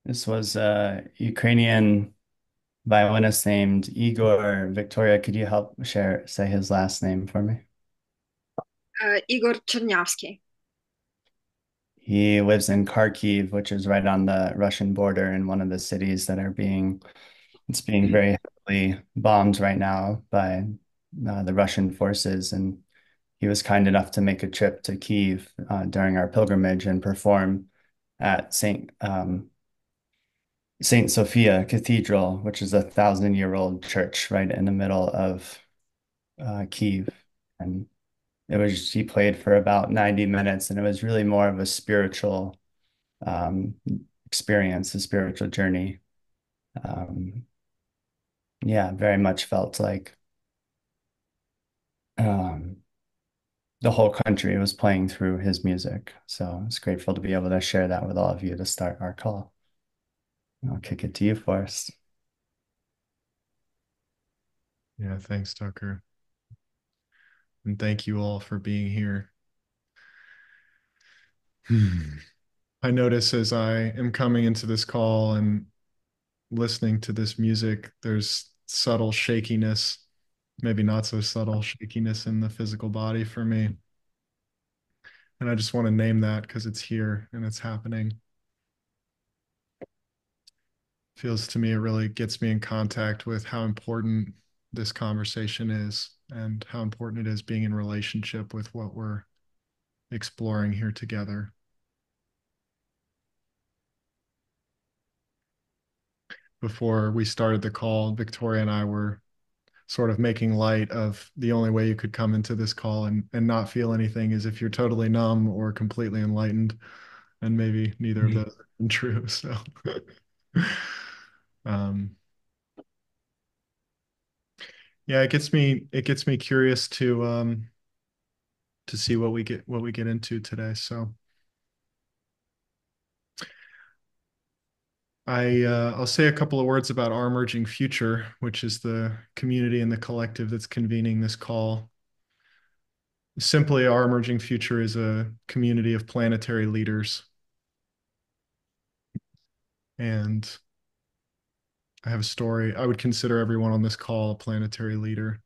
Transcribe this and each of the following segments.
This was a Ukrainian violinist named Igor. Victoria, could you help say his last name for me? Igor Czerniawski. He lives in Kharkiv, which is right on the Russian border in one of the cities that are it's being very heavily bombed right now by the Russian forces. And he was kind enough to make a trip to Kiev during our pilgrimage and perform at Saint Sophia Cathedral, which is a 1,000-year-old church right in the middle of Kiev. And he played for about 90 minutes, and it was really more of a spiritual um, experience, a spiritual journey. Um, yeah, very much felt like um, the whole country was playing through his music. So I was grateful to be able to share that with all of you to start our call. I'll kick it to you, Forrest. Yeah, thanks, Tucker. And thank you all for being here. I notice as I am coming into this call and listening to this music, there's subtle shakiness, maybe not so subtle shakiness in the physical body for me. And I just want to name that because it's here and it's happening. Feels to me, it really gets me in contact with how important this conversation is and how important it is being in relationship with what we're exploring here together. Before we started the call, Victoria and I were sort of making light of the only way you could come into this call and not feel anything is if you're totally numb or completely enlightened. And maybe neither of those are true. So um, yeah, it gets me curious to see what we get into today. So I'll say a couple of words about Our Emerging Future, which is the community and the collective that's convening this call. Simply, Our Emerging Future is a community of planetary leaders. And I have a story. I would consider everyone on this call a planetary leader.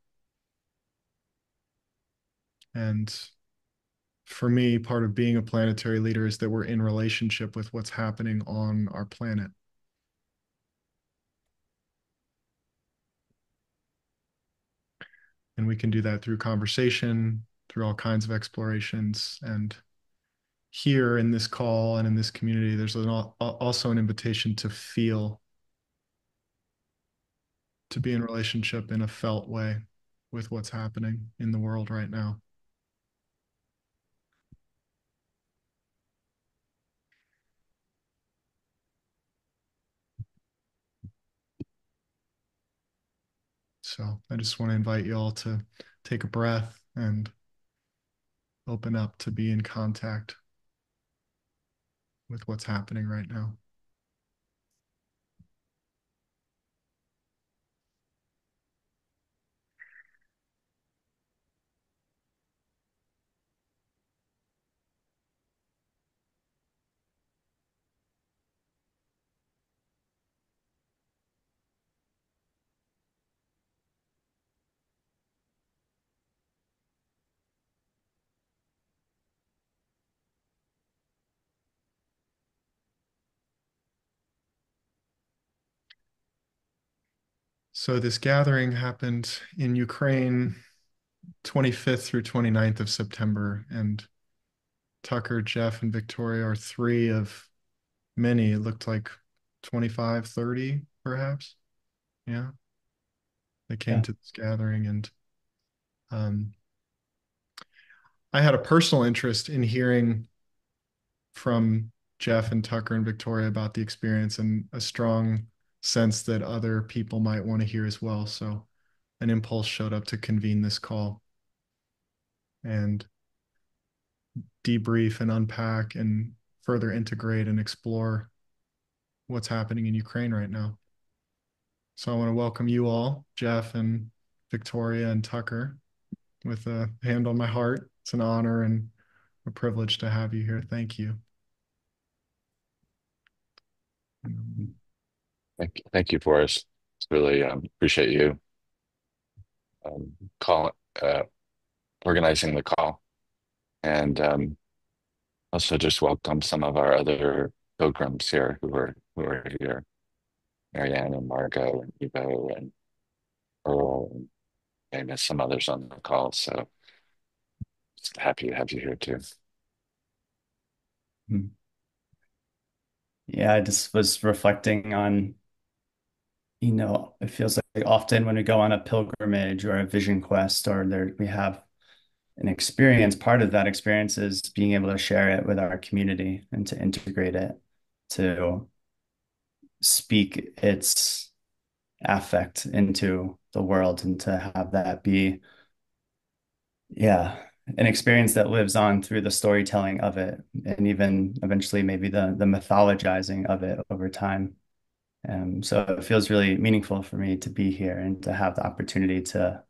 And for me, part of being a planetary leader is that we're in relationship with what's happening on our planet. And we can do that through conversation, through all kinds of explorations. And here in this call and in this community, there's also an invitation to feel, to be in relationship in a felt way with what's happening in the world right now. So I just want to invite you all to take a breath and open up to be in contact. with what's happening right now. So this gathering happened in Ukraine 25th through 29th of September, and Tucker, Geoff, and Victoria are three of many. It looked like 25, 30, perhaps. Yeah, they came Yeah. to this gathering, and um, I had a personal interest in hearing from Geoff and Tucker and Victoria about the experience, and a strong sense that other people might want to hear as well. So an impulse showed up to convene this call and debrief and unpack and further integrate and explore what's happening in Ukraine right now. So I want to welcome you all, Geoff and Victoria and Tucker, with a hand on my heart. It's an honor and a privilege to have you here. Thank you. Thank you, Forrest. It's really appreciate you call uh, organizing the call, and also just welcome some of our other pilgrims here who are here, Marianne and Margot and Evo and Earl and maybe some others on the call. So just happy to have you here too. Mm. Yeah, I just was reflecting on, it feels like often when we go on a pilgrimage or a vision quest or there we have an experience, part of that experience is being able to share it with our community and to integrate it, to speak its affect into the world and to have that be, yeah, an experience that lives on through the storytelling of it and even eventually maybe the mythologizing of it over time. So it feels really meaningful for me to be here and to have the opportunity to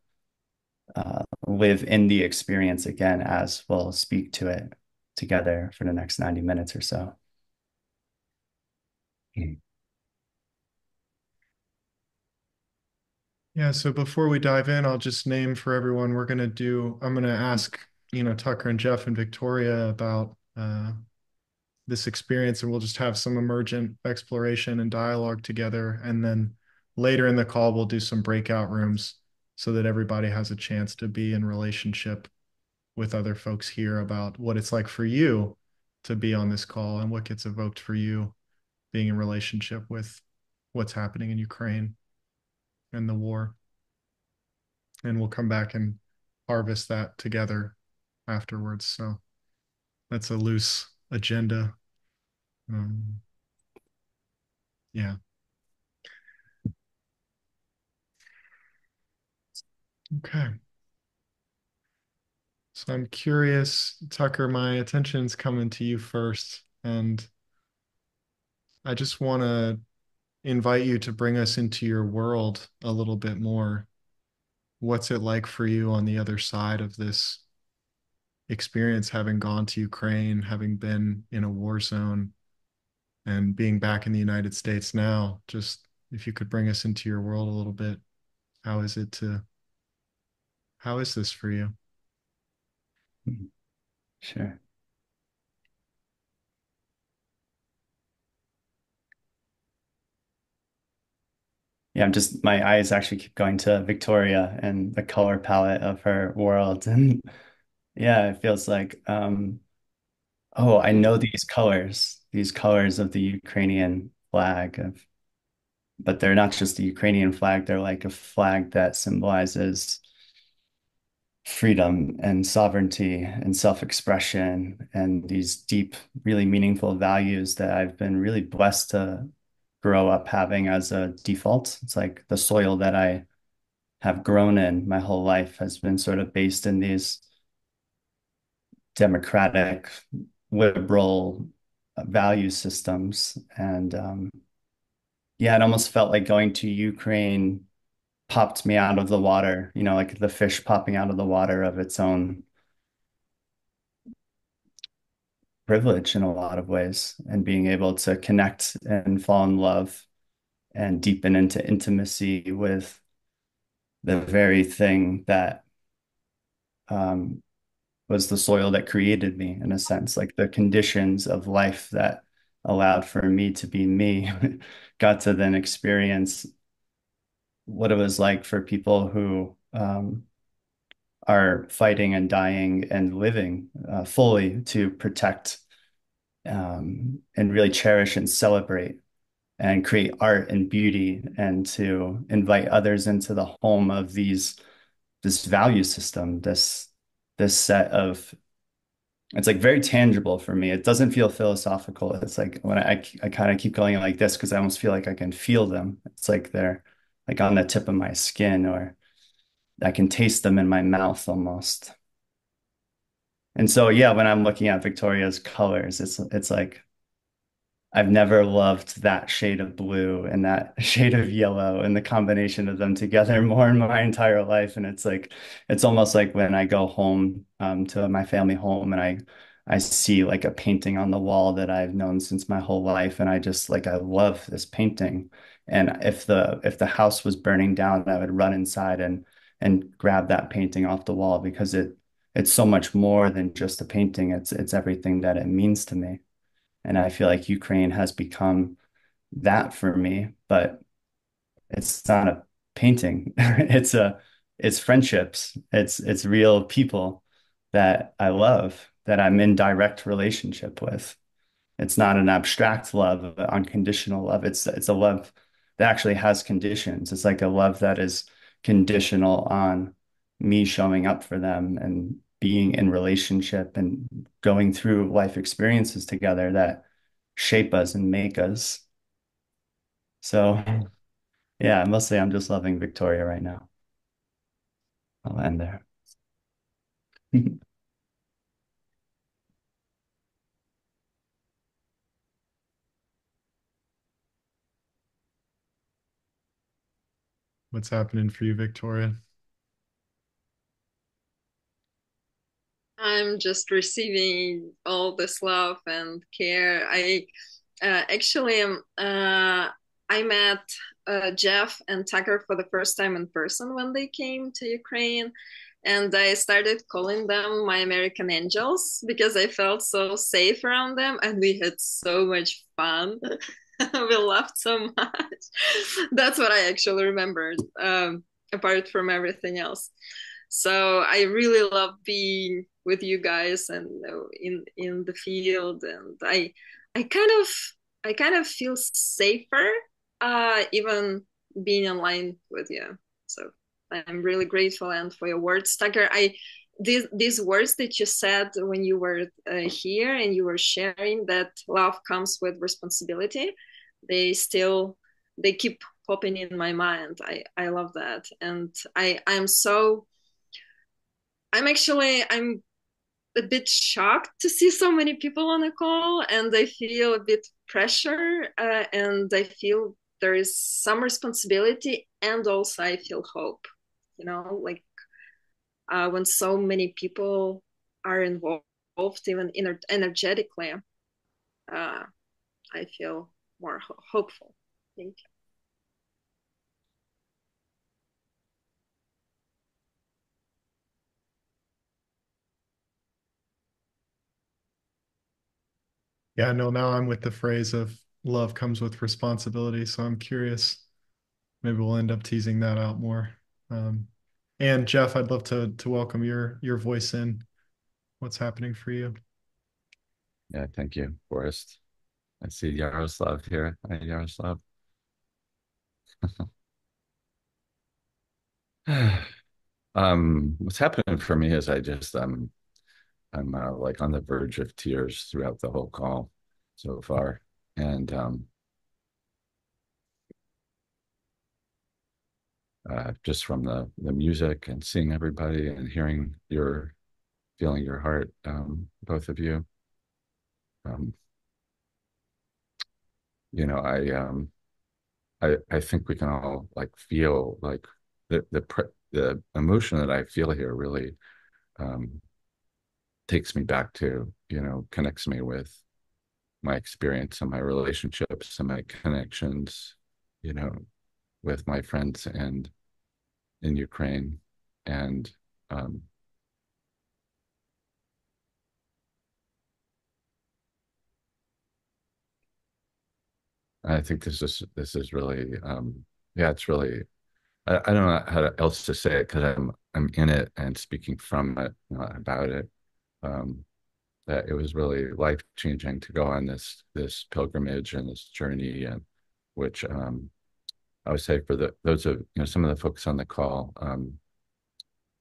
live in the experience again as we'll speak to it together for the next 90 minutes or so. Mm. Yeah, so before we dive in, I'll just name for everyone I'm going to ask, Tucker and Geoff and Victoria about this experience, and we'll just have some emergent exploration and dialogue together. And then later in the call, we'll do some breakout rooms so that everybody has a chance to be in relationship with other folks here about what it's like for you to be on this call and what gets evoked for you being in relationship with what's happening in Ukraine and the war. And we'll come back and harvest that together afterwards. So that's a loose agenda. Um, yeah. Okay. So I'm curious, Tucker, my attention's coming to you first, and I just want to invite you to bring us into your world a little bit more. What's it like for you on the other side of this experience, having gone to Ukraine, having been in a war zone, and being back in the United States now? Just if you could bring us into your world a little bit, how is it to, how is this for you? Sure. Yeah, my eyes actually keep going to Victoria and the color palette of her world. And yeah, it feels like, oh, I know these colors of the Ukrainian flag but they're not just the Ukrainian flag, they're like a flag that symbolizes freedom and sovereignty and self-expression and these deep, really meaningful values that I've been really blessed to grow up having as a default. It's like the soil that I have grown in my whole life has been sort of based in these democratic, liberal, value systems. And yeah, it almost felt like going to Ukraine popped me out of the water, like the fish popping out of the water of its own privilege in a lot of ways, and being able to connect and fall in love and deepen into intimacy with the very thing that um, was the soil that created me, in a sense, like the conditions of life that allowed for me to be me, got to then experience what it was like for people who are fighting and dying and living fully to protect and really cherish and celebrate and create art and beauty, and to invite others into the home of this value system, this set of, it's like very tangible for me. It doesn't feel philosophical. It's like when I kind of keep going like this because I almost feel like I can feel them. It's like they're like on the tip of my skin, or I can taste them in my mouth almost. And so yeah, when I'm looking at Victoria's colors, it's like I've never loved that shade of blue and that shade of yellow and the combination of them together more in my entire life. And it's like, it's almost like when I go home to my family home, and I see like a painting on the wall that I've known since my whole life. And I just like, I love this painting. And if the house was burning down, I would run inside and grab that painting off the wall, because it's so much more than just a painting. It's everything that it means to me. And I feel like Ukraine has become that for me, but it's not a painting. It's friendships. It's real people that I love, that I'm in direct relationship with. It's not an abstract love, unconditional love. It's a love that actually has conditions. It's like a love that is conditional on me showing up for them and being in relationship and going through life experiences together that shape us and make us. So yeah, mostly I'm just loving Victoria right now. I'll end there. What's happening for you, Victoria? I'm just receiving all this love and care. Actually I met Geoff and Tucker for the first time in person when they came to Ukraine, and I started calling them my American angels because I felt so safe around them, and we had so much fun. We laughed so much. That's what I actually remembered, apart from everything else. So I really love being with you guys and in the field, and I kind of feel safer even being online with you. So I'm really grateful, and for your words, Tucker. These words that you said when you were here and you were sharing that love comes with responsibility, they still they keep popping in my mind. I love that, and I'm a bit shocked to see so many people on a call, and I feel a bit pressure, and I feel there is some responsibility, and also I feel hope. Like when so many people are involved, even energetically, uh, I feel more hopeful. Thank you. Yeah, no, now I'm with the phrase of love comes with responsibility. So I'm curious. Maybe we'll end up teasing that out more. Um, and Geoff, I'd love to welcome your voice in. What's happening for you? Yeah, thank you, Forrest. I see Yaroslav here. Hi, Yaroslav. What's happening for me is I'm like on the verge of tears throughout the whole call so far, and just from the music and seeing everybody and hearing feeling your heart, both of you. Um, I think we can all like feel like the emotion that I feel here really um, takes me back to, connects me with my experience and my relationships and my connections, you know, with my friends and in Ukraine. And um, I think this is really yeah, it's really I don't know how else to say it because I'm in it and speaking from it, about it. Um, that it was really life changing to go on this pilgrimage and this journey, and which I would say for those of some of the folks on the call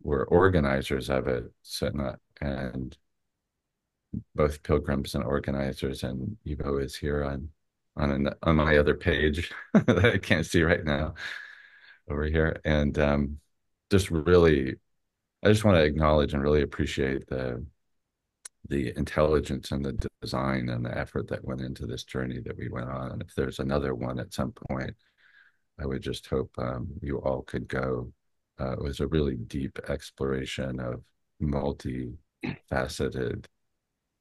were organizers of it, so not, and both pilgrims and organizers, and Evo is here on my other page that I can't see right now over here, and just really I just want to acknowledge and really appreciate the intelligence and the design and the effort that went into this journey that we went on. And if there's another one at some point, I would just hope you all could go. It was a really deep exploration of multifaceted,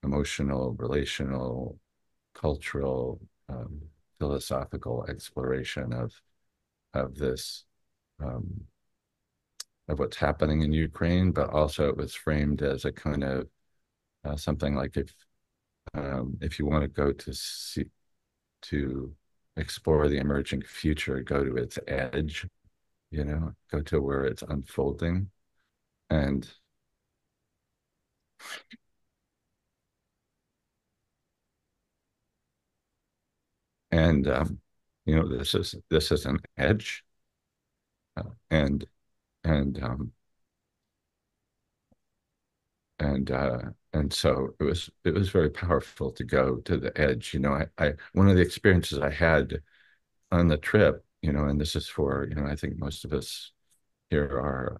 emotional, relational, cultural, philosophical exploration of this um, of what's happening in Ukraine, but also it was framed as a kind of something like if you want to go to explore the emerging future, go to its edge, go to where it's unfolding. And and this is an edge, uh, and and and so it was very powerful to go to the edge. I one of the experiences I had on the trip, and this is for, I think most of us here are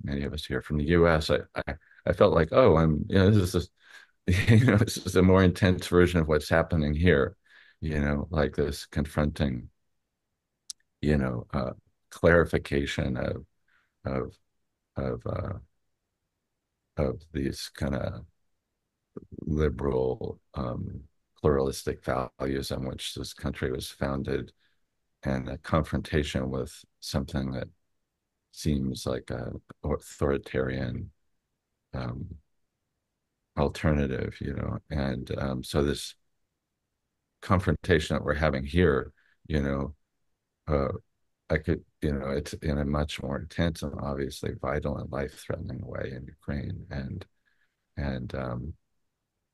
many of us here from the US. I felt like, oh, this is this is a more intense version of what's happening here, like this confronting, you know, uh, clarification of of uh, of these kind of liberal, pluralistic values on which this country was founded, and a confrontation with something that seems like a authoritarian um, alternative, and so this confrontation that we're having here, you know, uh, I could, it's in a much more intense and obviously vital and life-threatening way in Ukraine, and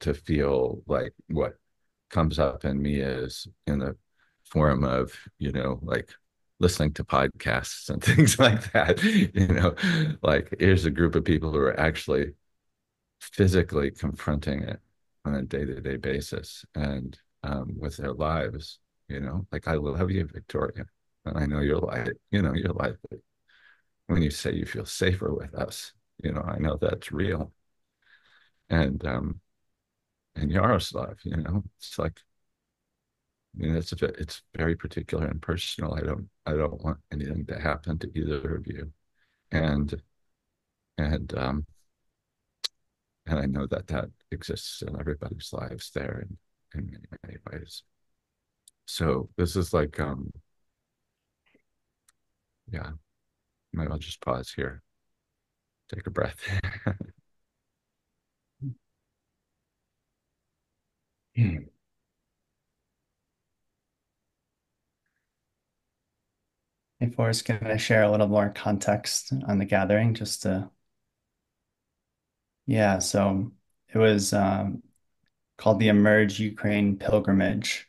to feel like what comes up in me is in the form of, like listening to podcasts and things like that, like here's a group of people who are actually physically confronting it on a day-to-day basis and with their lives, like I love you, Victoria. And I know you're like when you say you feel safer with us, I know that's real. And Yaroslav, it's like, it's very particular and personal. I don't want anything to happen to either of you. And and and I know that that exists in everybody's lives there in many, many ways. So this is like, yeah, maybe I'll just pause here, take a breath. Hey, Forrest, can I share a little more context on the gathering? Yeah, so it was called the Emerge Ukraine Pilgrimage.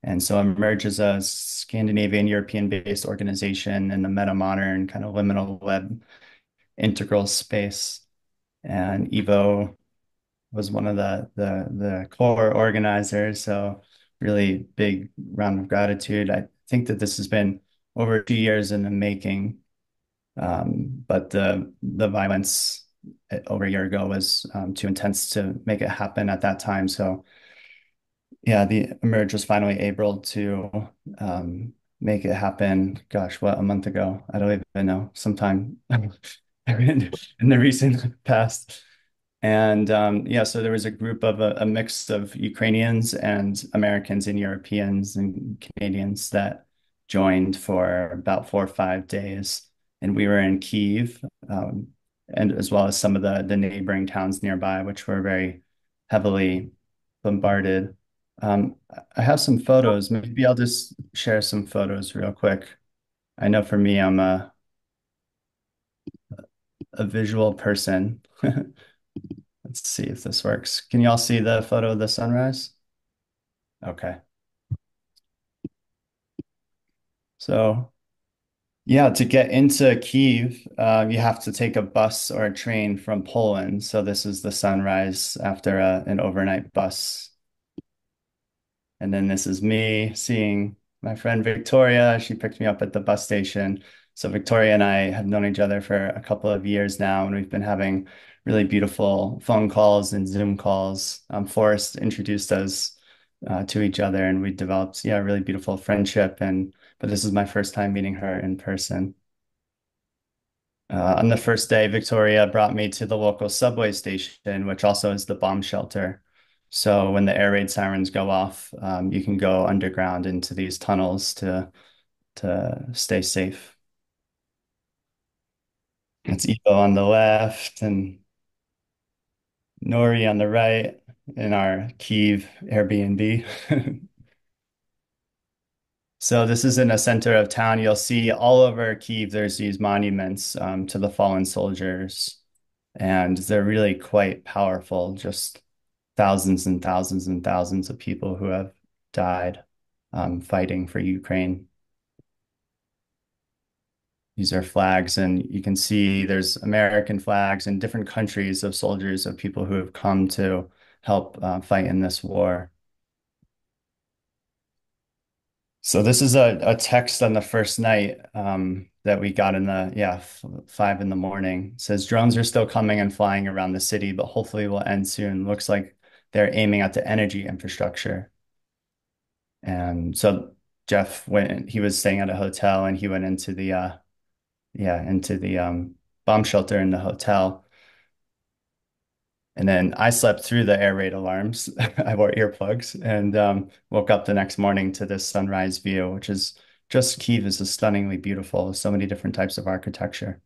And so Emerge is a Scandinavian European-based organization in the meta-modern kind of liminal web integral space. And Evo was one of the core organizers. So really big round of gratitude. I think that this has been over 2 years in the making. But the violence over a year ago was too intense to make it happen at that time. So yeah, the Emerge was finally able to make it happen. Gosh, what, a month ago? I don't even know. Sometime in the recent past. And yeah, so there was a group of a mix of Ukrainians and Americans and Europeans and Canadians that joined for about 4 or 5 days. And we were in Kyiv, and as well as some of the neighboring towns nearby, which were very heavily bombarded. Um, I have some photos. Maybe I'll just share some photos real quick. I know for me, I'm a visual person. Let's see if this works. Can you all see the photo of the sunrise? Okay. So, yeah, to get into Kyiv, you have to take a bus or a train from Poland. So this is the sunrise after an overnight bus. And then this is me seeing my friend Victoria. She picked me up at the bus station. So Victoria and I have known each other for a couple of years now, and we've been having really beautiful phone calls and Zoom calls. Forrest introduced us to each other, and we developed, yeah, a really beautiful friendship. And but this is my first time meeting her in person. On the first day, Victoria brought me to the local subway station, which also is the bomb shelter. So when the air raid sirens go off, you can go underground into these tunnels to stay safe. It's Evo on the left and Nori on the right in our Kyiv Airbnb. So this is in a center of town. You'll see all over Kyiv, there's these monuments to the fallen soldiers, and they're really quite powerful. Just thousands and thousands and thousands of people who have died fighting for Ukraine. These are flags, and you can see there's American flags and different countries of soldiers of people who have come to help fight in this war. So this is a text on the first night that we got in the, yeah, 5 in the morning. It says drones are still coming and flying around the city, but hopefully will end soon. Looks like they're aiming at the energy infrastructure. And so Geoff went, he was staying at a hotel and he went into the yeah, into the bomb shelter in the hotel. And then I slept through the air raid alarms. I wore earplugs and woke up the next morning to this sunrise view, which is just Kyiv is stunningly beautiful. So many different types of architecture.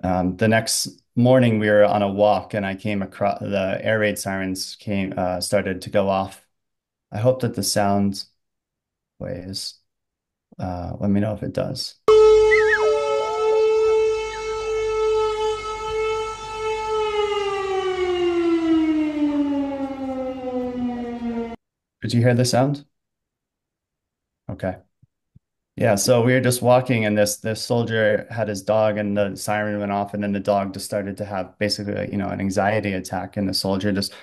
The next morning we were on a walk and I came across the air raid sirens came started to go off. I hope that the sound plays. Let me know if it does. Did you hear the sound? Okay. Yeah, so we were just walking and this soldier had his dog and the siren went off and then the dog just started to have basically, an anxiety attack and the soldier just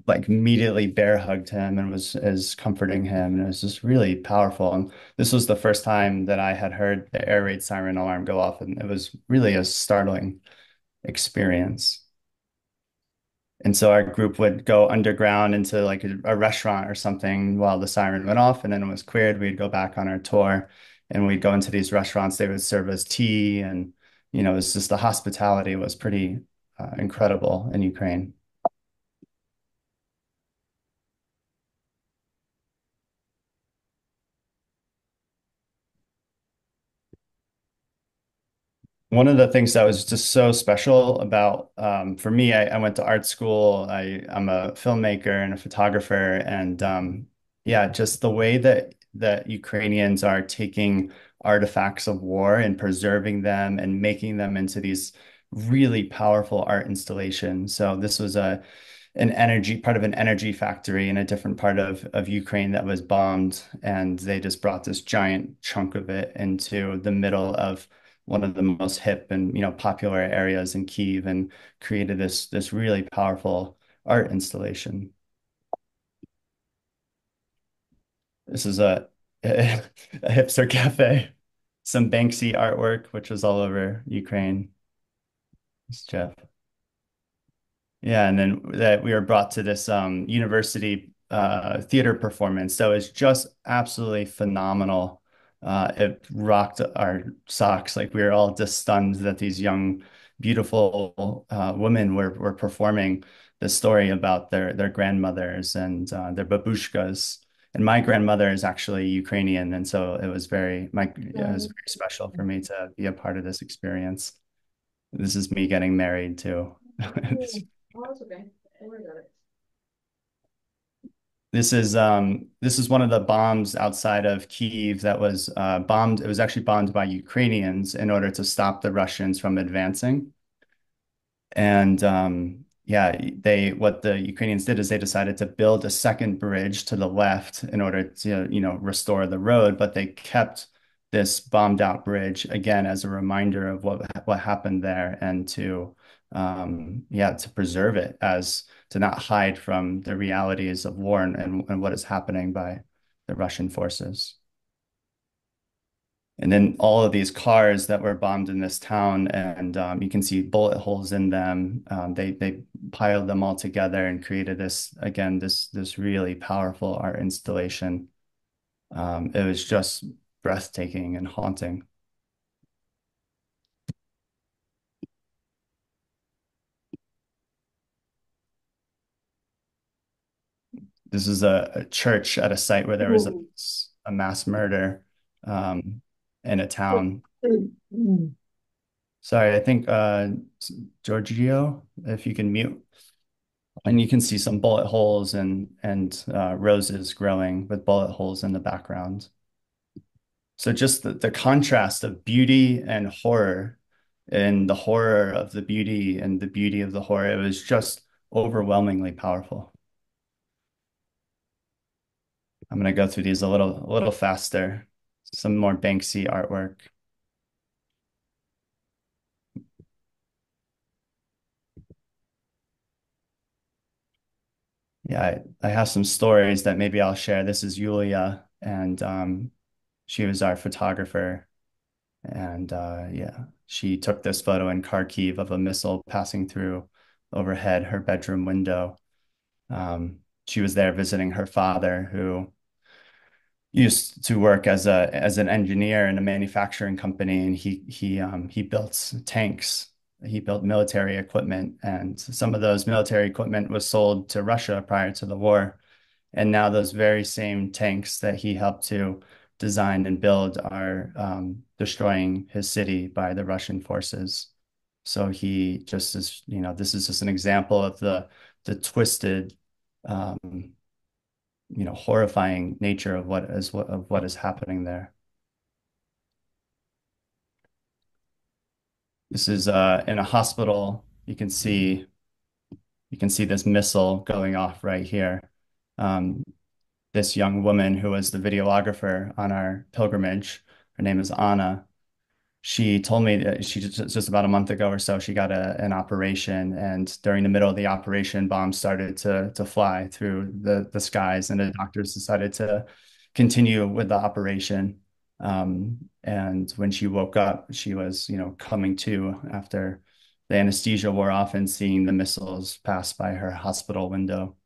like immediately bear hugged him and was is comforting him and it was just really powerful. And this was the first time that I had heard the air raid siren alarm go off and it was really a startling experience. And so our group would go underground into like a restaurant or something while the siren went off, and then it was cleared. We'd go back on our tour, and we'd go into these restaurants. They would serve us tea, and it was just the hospitality was pretty incredible in Ukraine. One of the things that was just so special about for me, I went to art school. I'm a filmmaker and a photographer, and yeah, just the way that Ukrainians are taking artifacts of war and preserving them and making them into these really powerful art installations. So this was an energy part of an energy factory in a different part of Ukraine that was bombed, and they just brought this giant chunk of it into the middle of one of the most hip and popular areas in Kyiv and created this really powerful art installation. This is a hipster cafe, some Banksy artwork, which was all over Ukraine. It's Geoff. Yeah, and then that we were brought to this university theater performance. So it's just absolutely phenomenal. It rocked our socks. Like we were all just stunned that these young, beautiful women were performing the story about their grandmothers and their babushkas. And my grandmother is actually Ukrainian, and so it was very special for me to be a part of this experience. This is me getting married too. This is one of the bombs outside of Kyiv that was bombed. It was actually bombed by Ukrainians in order to stop the Russians from advancing. And yeah, they what the Ukrainians did is they decided to build a second bridge to the left in order to, restore the road, but they kept this bombed out bridge again as a reminder of what happened there and to yeah, to preserve it as to not hide from the realities of war and what is happening by the Russian forces. And then all of these cars that were bombed in this town, and you can see bullet holes in them. They piled them all together and created this really powerful art installation. It was just breathtaking and haunting. This is a church at a site where there was a mass murder in a town. Sorry, I think Giorgio, if you can mute. And you can see some bullet holes and roses growing with bullet holes in the background. So just the contrast of beauty and horror, and the horror of the beauty and the beauty of the horror, it was just overwhelmingly powerful. I'm gonna go through these a little faster. Some more Banksy artwork. Yeah, I have some stories that maybe I'll share. This is Yulia, and she was our photographer. And yeah, she took this photo in Kharkiv of a missile passing through overhead her bedroom window. She was there visiting her father, who used to work as an engineer in a manufacturing company, and he built tanks. He built military equipment, and some of those military equipment was sold to Russia prior to the war. And now those very same tanks that he helped to design and build are destroying his city by the Russian forces. So he just is, this is just an example of the twisted, um, horrifying nature of what is happening there. This is in a hospital. You can see this missile going off right here. Um, this young woman who was the videographer on our pilgrimage. Her name is Anna. She told me that she just about a month ago or so, she got an operation, and during the middle of the operation, bombs started to fly through the skies, and the doctors decided to continue with the operation. And when she woke up, she was, coming to after the anesthesia wore off and seeing the missiles pass by her hospital window.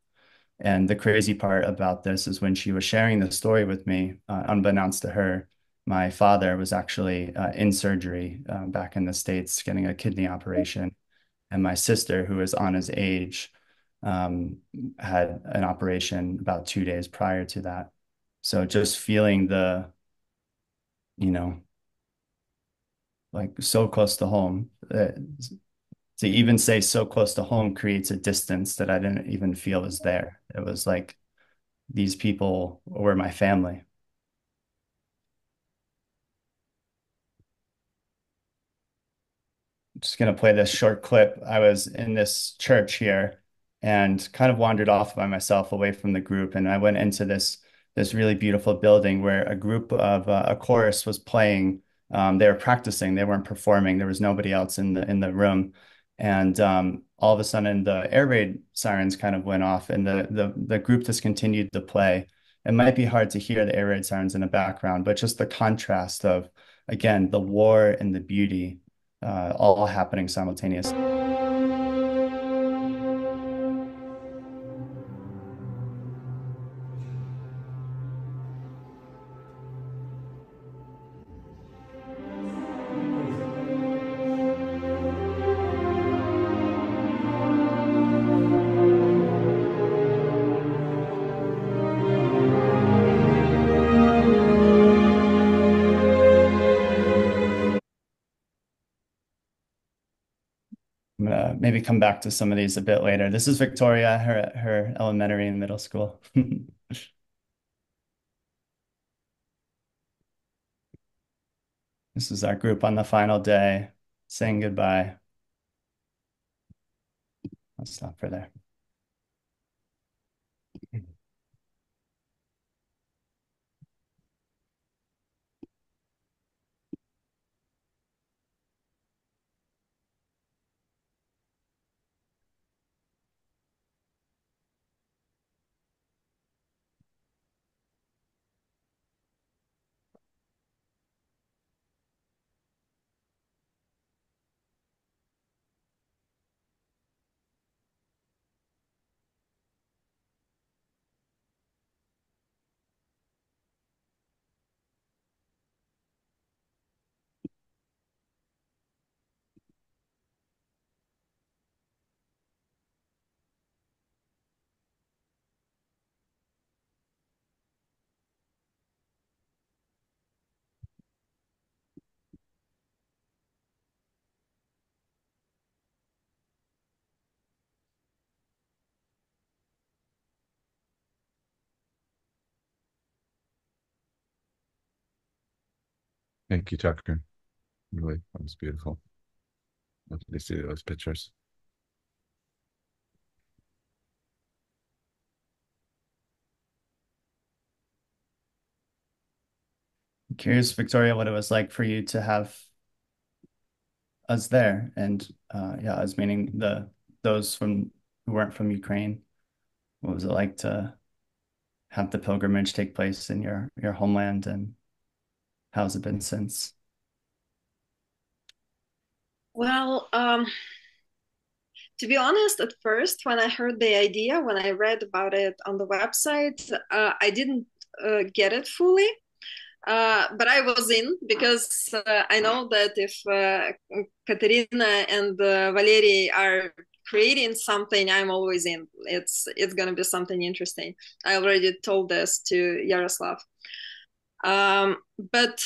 And the crazy part about this is when she was sharing the story with me, unbeknownst to her, my father was actually in surgery back in the States getting a kidney operation. And my sister, who was on his age, um, had an operation about 2 days prior to that. So just feeling you know, like so close to home, to even say so close to home creates a distance that I didn't even feel was there. It was like these people were my family. Just gonna play this short clip. I was in this church here and kind of wandered off by myself away from the group, and I went into this really beautiful building where a group of a chorus was playing. They were practicing. They weren't performing. There was nobody else in the room, and all of a sudden the air raid sirens kind of went off, and the group just continued to play. It might be hard to hear the air raid sirens in the background, but just the contrast of, again, the war and the beauty all happening simultaneously. maybe come back to some of these a bit later. This is Victoria, her elementary and middle school. This is our group on the final day saying goodbye. I'll stop for there. Thank you, Tucker. Really, that was beautiful. Lovely to see those pictures. I'm curious, Victoria, what it was like for you to have us there, and yeah, us meaning those from who weren't from Ukraine. What was it like to have the pilgrimage take place in your homeland, and how's it been since? Well, to be honest, at first, when I heard the idea, when I read about it on the website, I didn't get it fully. But I was in because I know that if Katerina and Valery are creating something, I'm always in. It's gonna be something interesting. I already told this to Yaroslav. But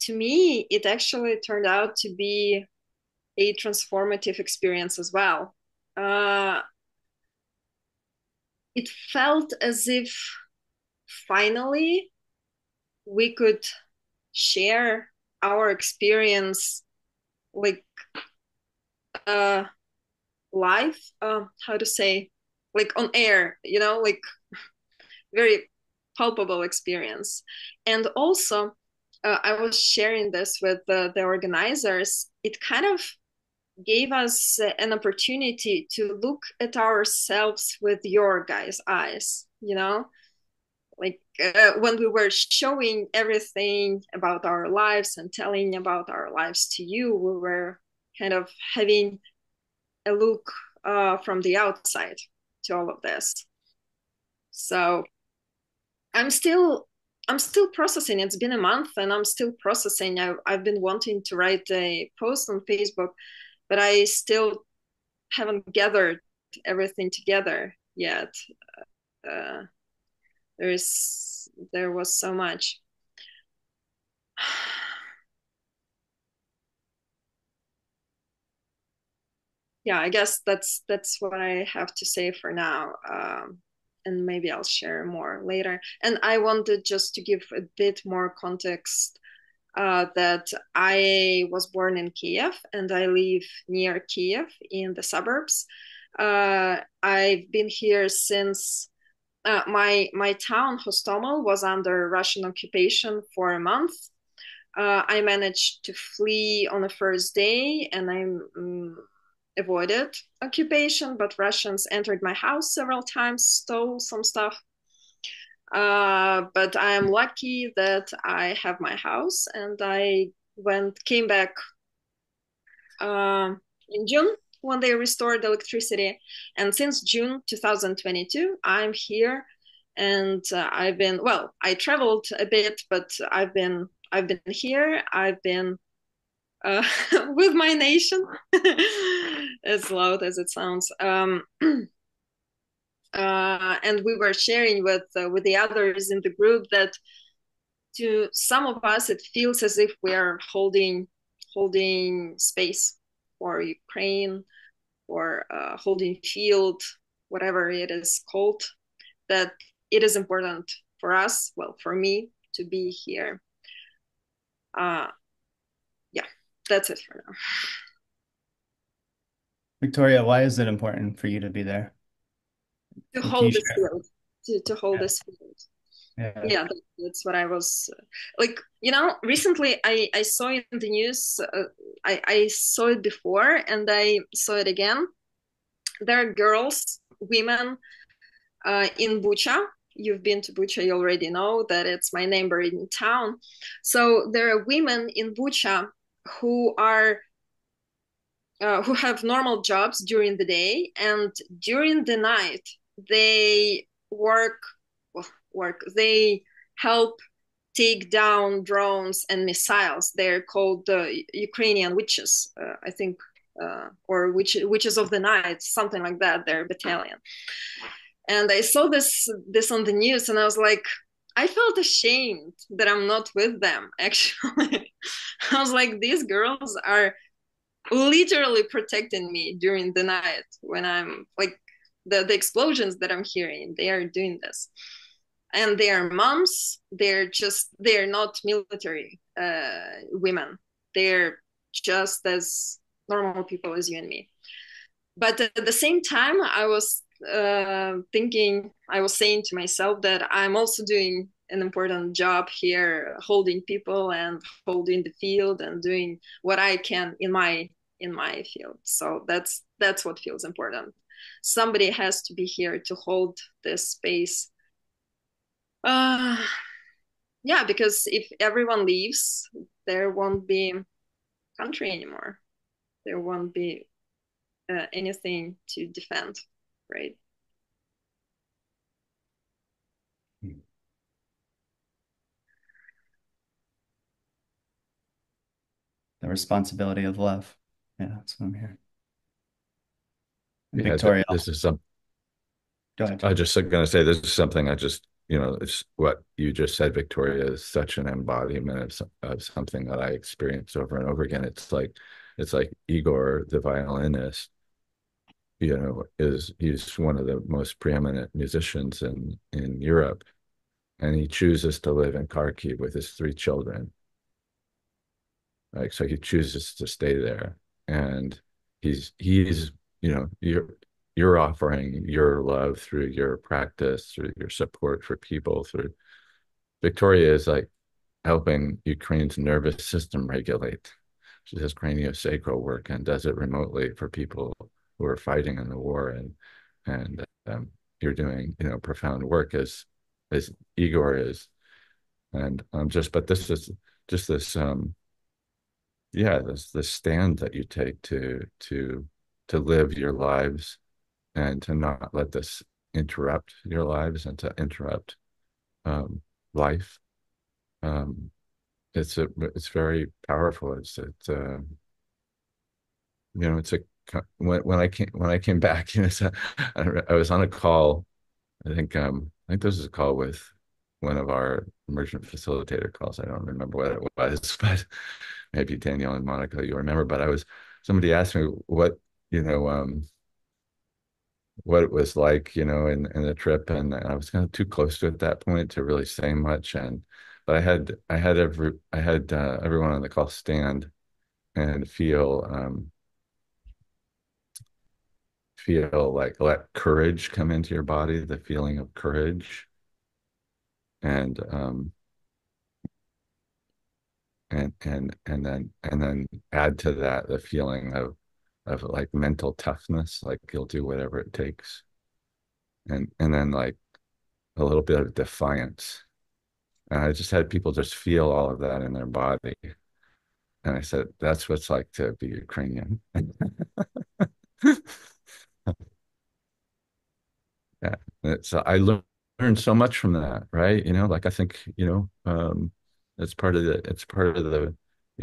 to me, it actually turned out to be a transformative experience as well. Uh, it felt as if finally we could share our experience like live, how to say, like on air, like very palpable experience. And also I was sharing this with the organizers. It kind of gave us an opportunity to look at ourselves with your guys' eyes, like when we were showing everything about our lives and telling about our lives to you, we were kind of having a look from the outside to all of this. So I'm still I'm still processing. It's been a month and I'm still processing. I've been wanting to write a post on Facebook, but I still haven't gathered everything together yet. Uh, there was so much. Yeah, I guess that's what I have to say for now. And maybe I'll share more later. And I wanted just to give a bit more context that I was born in Kiev and I live near Kiev in the suburbs. I've been here since my town Hostomel was under Russian occupation for a month. I managed to flee on the first day and I avoided occupation, but Russians entered my house several times, stole some stuff. But I am lucky that I have my house and I came back in June when they restored electricity. And since June 2022, I'm here and I traveled a bit, but I've been here. I've been with my nation, as loud as it sounds. And we were sharing with the others in the group that to some of us it feels as if we are holding space for Ukraine, or holding field, whatever it is called, that it is important for us, well, for me, to be here. Yeah, that's it for now. Victoria, why is it important for you to be there? To Can you hold this share? field, to hold Yeah. this field. Yeah. Yeah, that's what I was like. Recently I saw in the news. I saw it before, and I saw it again. There are girls, women in Bucha. You've been to Bucha, you already know that it's my neighboring town. So there are women in Bucha who are who have normal jobs during the day, and during the night they work. Well, work. They help take down drones and missiles. They're called Ukrainian witches, I think, or witches of the night, something like that. Their battalion. And I saw this on the news, and I was like, I felt ashamed that I'm not with them. Actually, I was like, these girls are literally protecting me during the night when I'm like the explosions that I'm hearing. They are doing this, and they are moms. They're not military women. They're just as normal people as you and me. But at the same time, I was thinking, I was saying to myself that I'm also doing an important job here, holding people and holding the field and doing what I can in my field. So that's what feels important. Somebody has to be here to hold this space. Uh, yeah, because if everyone leaves, there won't be country anymore. There won't be anything to defend, right? The responsibility of love. Yeah, that's what I'm hearing. And Yeah, Victoria, this is some. go ahead. I just going to say this is something I just, it's what you just said, Victoria, is such an embodiment of something that I experience over and over again. It's like Igor, the violinist, he's one of the most preeminent musicians in Europe, and he chooses to live in Kharkiv with his three children. Like, so he chooses to stay there, and he's you're offering your love through your practice, through your support for people. Through Victoria is like helping Ukraine's nervous system regulate. She does craniosacral work and does it remotely for people who are fighting in the war, and you're doing profound work as Igor is, and but this is just this yeah, this stand that you take to live your lives and to not let this interrupt your lives and to interrupt um, life. Um, it's very powerful. It's a when I came back, so I was on a call. I think this is a call with one of our emergent facilitator calls. I don't remember what it was, but maybe Danielle and Monica, you remember. But somebody asked me you know, um, what it was like, in the trip, and I was kind of too close to it at that point to really say much. But I had everyone on the call stand and feel like let courage come into your body, the feeling of courage, and and then add to that the feeling of like mental toughness, like you'll do whatever it takes, and then like a little bit of defiance. And I just had people just feel all of that in their body. And I said, that's what it's like to be Ukrainian. Yeah. So learned so much from that, right? Like I think, it's part of the,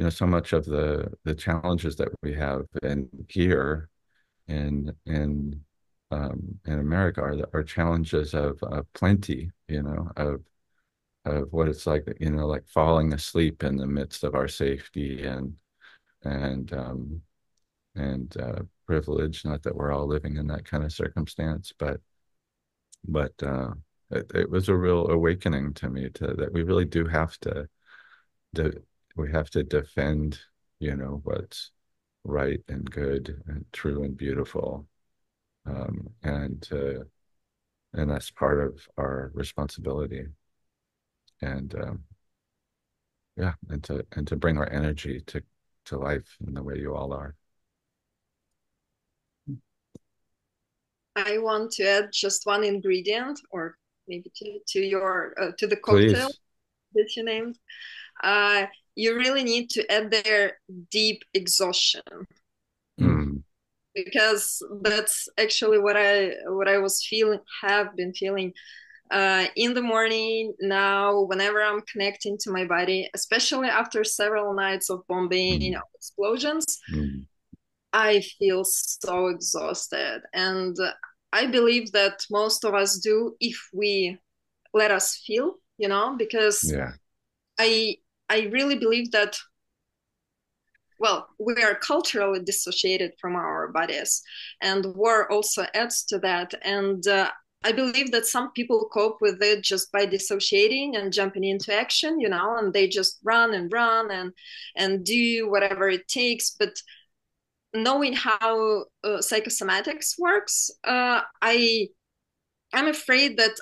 so much of the challenges that we have in here in America are challenges of plenty, of what it's like, like falling asleep in the midst of our safety and privilege. Not that we're all living in that kind of circumstance, but it was a real awakening to me to that we really do have to we have to defend, what's right and good and true and beautiful, um, and uh, and that's part of our responsibility. And yeah, and to bring our energy to life in the way you all are. I want to add just one ingredient, or maybe two, to the cocktail Please. that you named. Uh, you really need to add there deep exhaustion, Mm, because that's actually what I was feeling, have been feeling in the morning now, whenever I'm connecting to my body, especially after several nights of bombing mm, or explosions. mm. I feel so exhausted. And I believe that most of us do, if we let us feel, because Yeah, I I really believe that, well, we are culturally dissociated from our bodies, and war also adds to that. And I believe that some people cope with it just by dissociating and jumping into action, and they just run and run and do whatever it takes. But knowing how psychosomatics works, I'm afraid that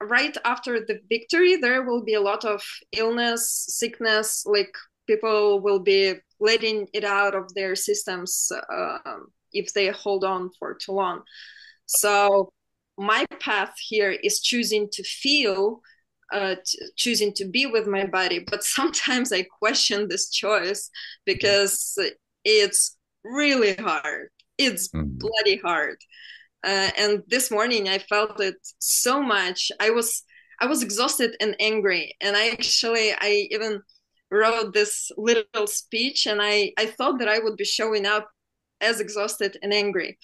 right after the victory, there will be a lot of illness, sickness, like people will be letting it out of their systems if they hold on for too long. So my path here is choosing to feel, choosing to be with my body. But sometimes I question this choice because it's really hard. It's mm, bloody hard. And this morning I felt it so much. I was exhausted and angry, and I even wrote this little speech, and I thought that I would be showing up as exhausted and angry.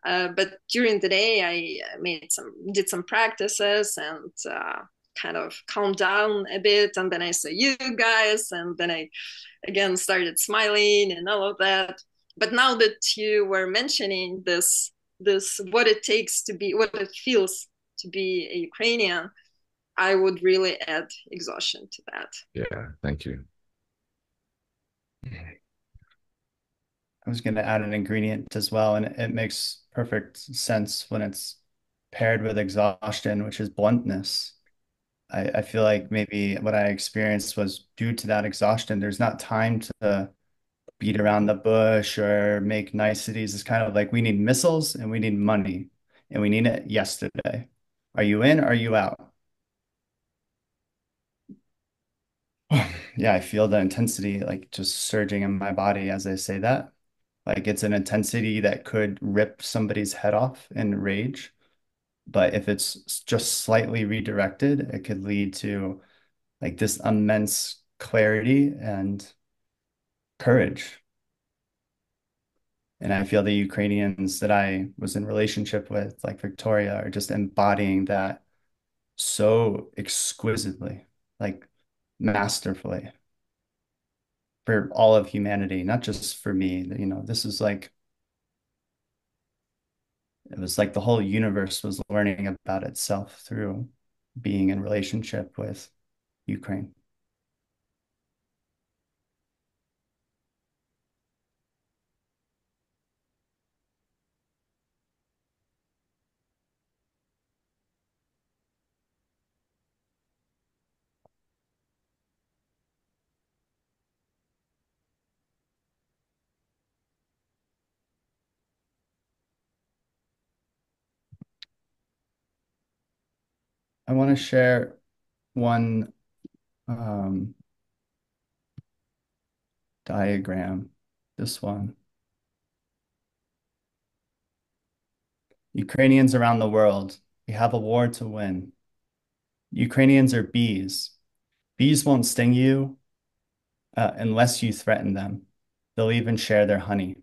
But during the day, I did some practices and kind of calmed down a bit, and then I saw you guys, and then I again started smiling and all of that. But now that you were mentioning this what it takes to be, what it feels to be a Ukrainian, I would really add exhaustion to that. yeah. Thank you. I was going to add an ingredient as well, and it makes perfect sense when it's paired with exhaustion, which is bluntness. I feel like maybe what I experienced was due to that exhaustion. There's not time to beat around the bush or make niceties. It's kind of like we need missiles and we need money, and we need it yesterday. Are you in? Are you out? Yeah, I feel the intensity like just surging in my body as I say that. Like it's an intensity that could rip somebody's head off in rage. But if it's just slightly redirected, it could lead to like this immense clarity and courage. And I feel the Ukrainians that I was in relationship with, like Victoria, are just embodying that so exquisitely, like masterfully for all of humanity, not just for me. This is like it was like the whole universe was learning about itself through being in relationship with Ukraine. I want to share one um, diagram, this one. Ukrainians around the world, we have a war to win. Ukrainians are bees. Bees won't sting you unless you threaten them. They'll even share their honey.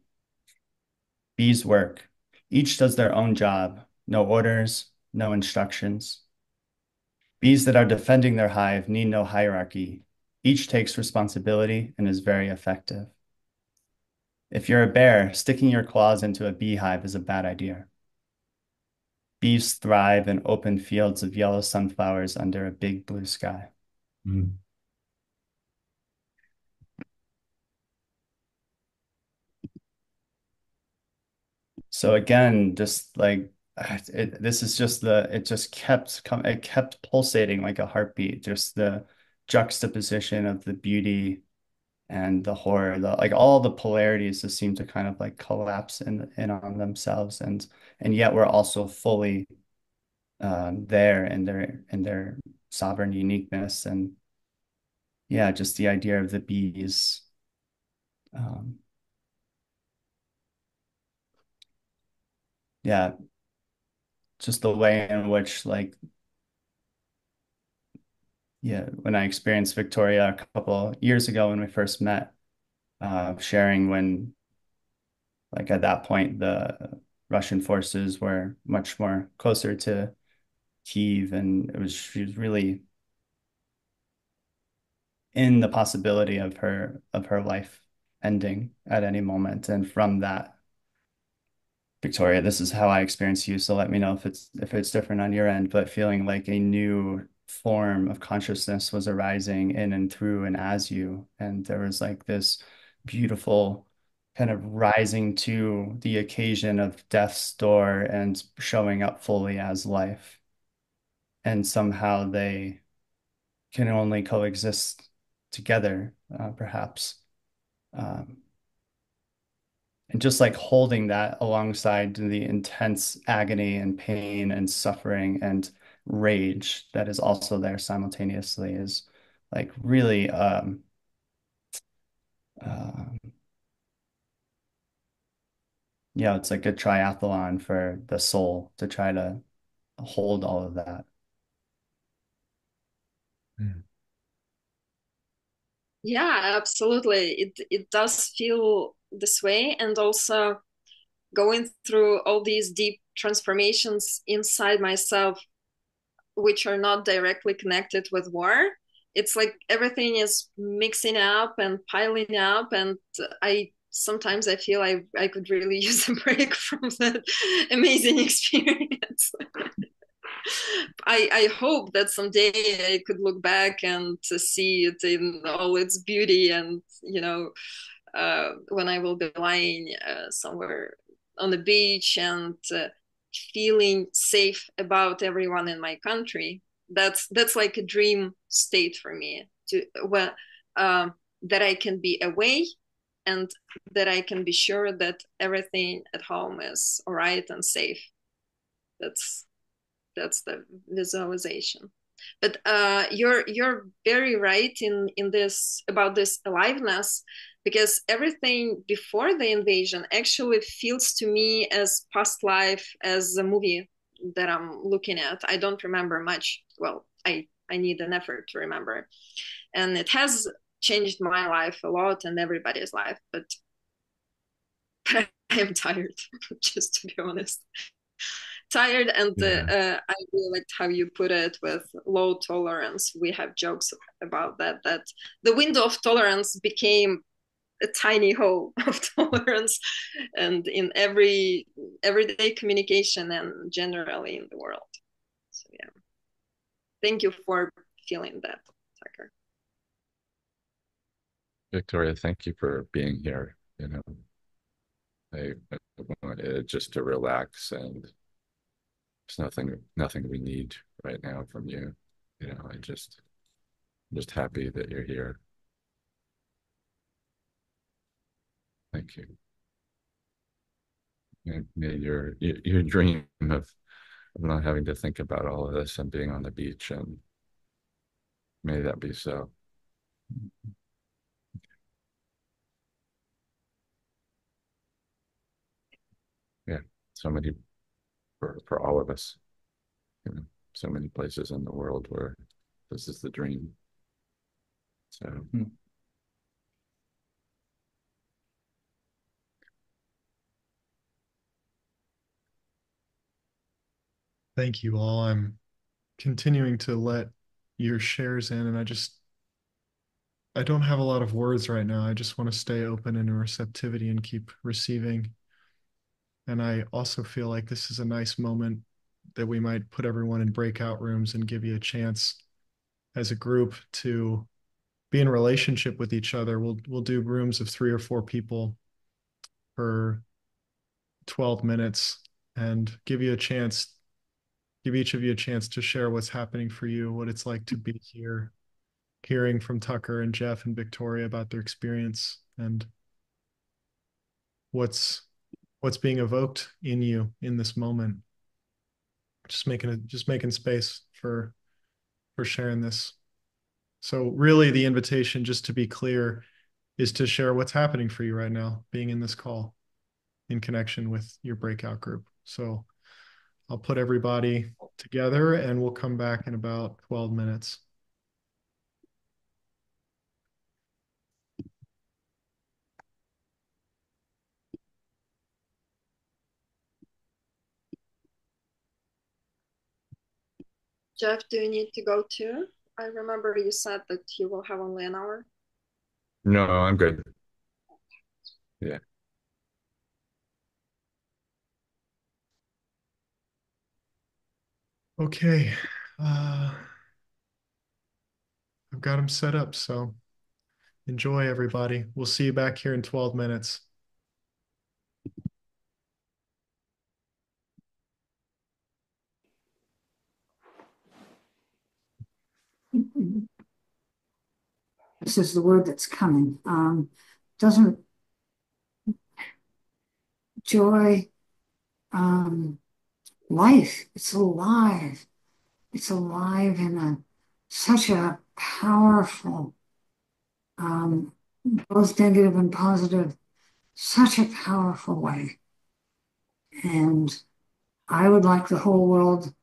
Bees work. Each does their own job. No orders, no instructions. Bees that are defending their hive need no hierarchy. Each takes responsibility and is very effective. If you're a bear, sticking your claws into a beehive is a bad idea. Bees thrive in open fields of yellow sunflowers under a big blue sky. Mm. So again, just like this is just it just it kept pulsating like a heartbeat. Just the juxtaposition of the beauty and the horror, like all the polarities just seem to kind of like collapse in on themselves, and yet we're also fully there in their sovereign uniqueness, and yeah, just the idea of the bees. Um, yeah, just the way in which like yeah, when I experienced Victoria a couple years ago when we first met, sharing when like at that point the Russian forces were much more closer to Kyiv, and she was really in the possibility of her life ending at any moment. And from that, Victoria, this is how I experience you. So let me know if it's different on your end, but feeling like a new form of consciousness was arising in and through and as you. And there was like this beautiful kind of rising to the occasion of death's door and showing up fully as life. And somehow they can only coexist together, perhaps. Um, and just like holding that alongside the intense agony and pain and suffering and rage that is also there simultaneously is like really uh, yeah, it's like a triathlon for the soul to try to hold all of that. Mm. Yeah, absolutely. It does feel this way, and also going through all these deep transformations inside myself, which are not directly connected with war. It's like everything is mixing up and piling up, and I sometimes I feel I could really use a break from that amazing experience. I hope that someday I could look back and to see it in all its beauty, and when I will be lying somewhere on the beach and feeling safe about everyone in my country. That's like a dream state for me to well that I can be away and that I can be sure that everything at home is all right and safe. That's that's the visualization. But you're very right in this about this aliveness, because everything before the invasion actually feels to me as past life, as a movie that I'm looking at. I don't remember much. Well, I need an effort to remember, and it has changed my life a lot and everybody's life. But I am tired, just to be honest. Tired, and Yeah. I really liked how you put it with low tolerance. We have jokes about that the window of tolerance became a tiny hole of tolerance, and in everyday communication and generally in the world. So yeah, thank you for feeling that, Tucker. Victoria, thank you for being here. I wanted just to relax, and there's nothing we need right now from you. I'm just happy that you're here. Thank you. And may your dream of not having to think about all of this and being on the beach, and may that be so. Yeah, so many for all of us. You know, so many places in the world where this is the dream. So Hmm. Thank you all. I'm continuing to let your shares in, and I just I don't have a lot of words right now. I just want to stay open in receptivity and keep receiving. And I also feel like this is a nice moment that we might put everyone in breakout rooms and give you a chance as a group to be in relationship with each other. We'll do rooms of 3 or 4 people for 12 minutes and give you a chance, give each of you a chance to share what's happening for you, what it's like to be here, hearing from Tucker and Geoff and Victoria about their experience and what's what's being evoked in you in this moment. Just making space for sharing this. So really the invitation, just to be clear, is to share what's happening for you right now, being in this call in connection with your breakout group. So I'll put everybody together and we'll come back in about 12 minutes. Geoff, do you need to go too? I remember you said that you will have only an hour. No, I'm good. Yeah. Okay. I've got them set up, so enjoy everybody. We'll see you back here in 12 minutes. This is the word that's coming. Doesn't joy, um, life, it's alive. It's alive in such a powerful, um, both negative and positive, such a powerful way. And I would like the whole world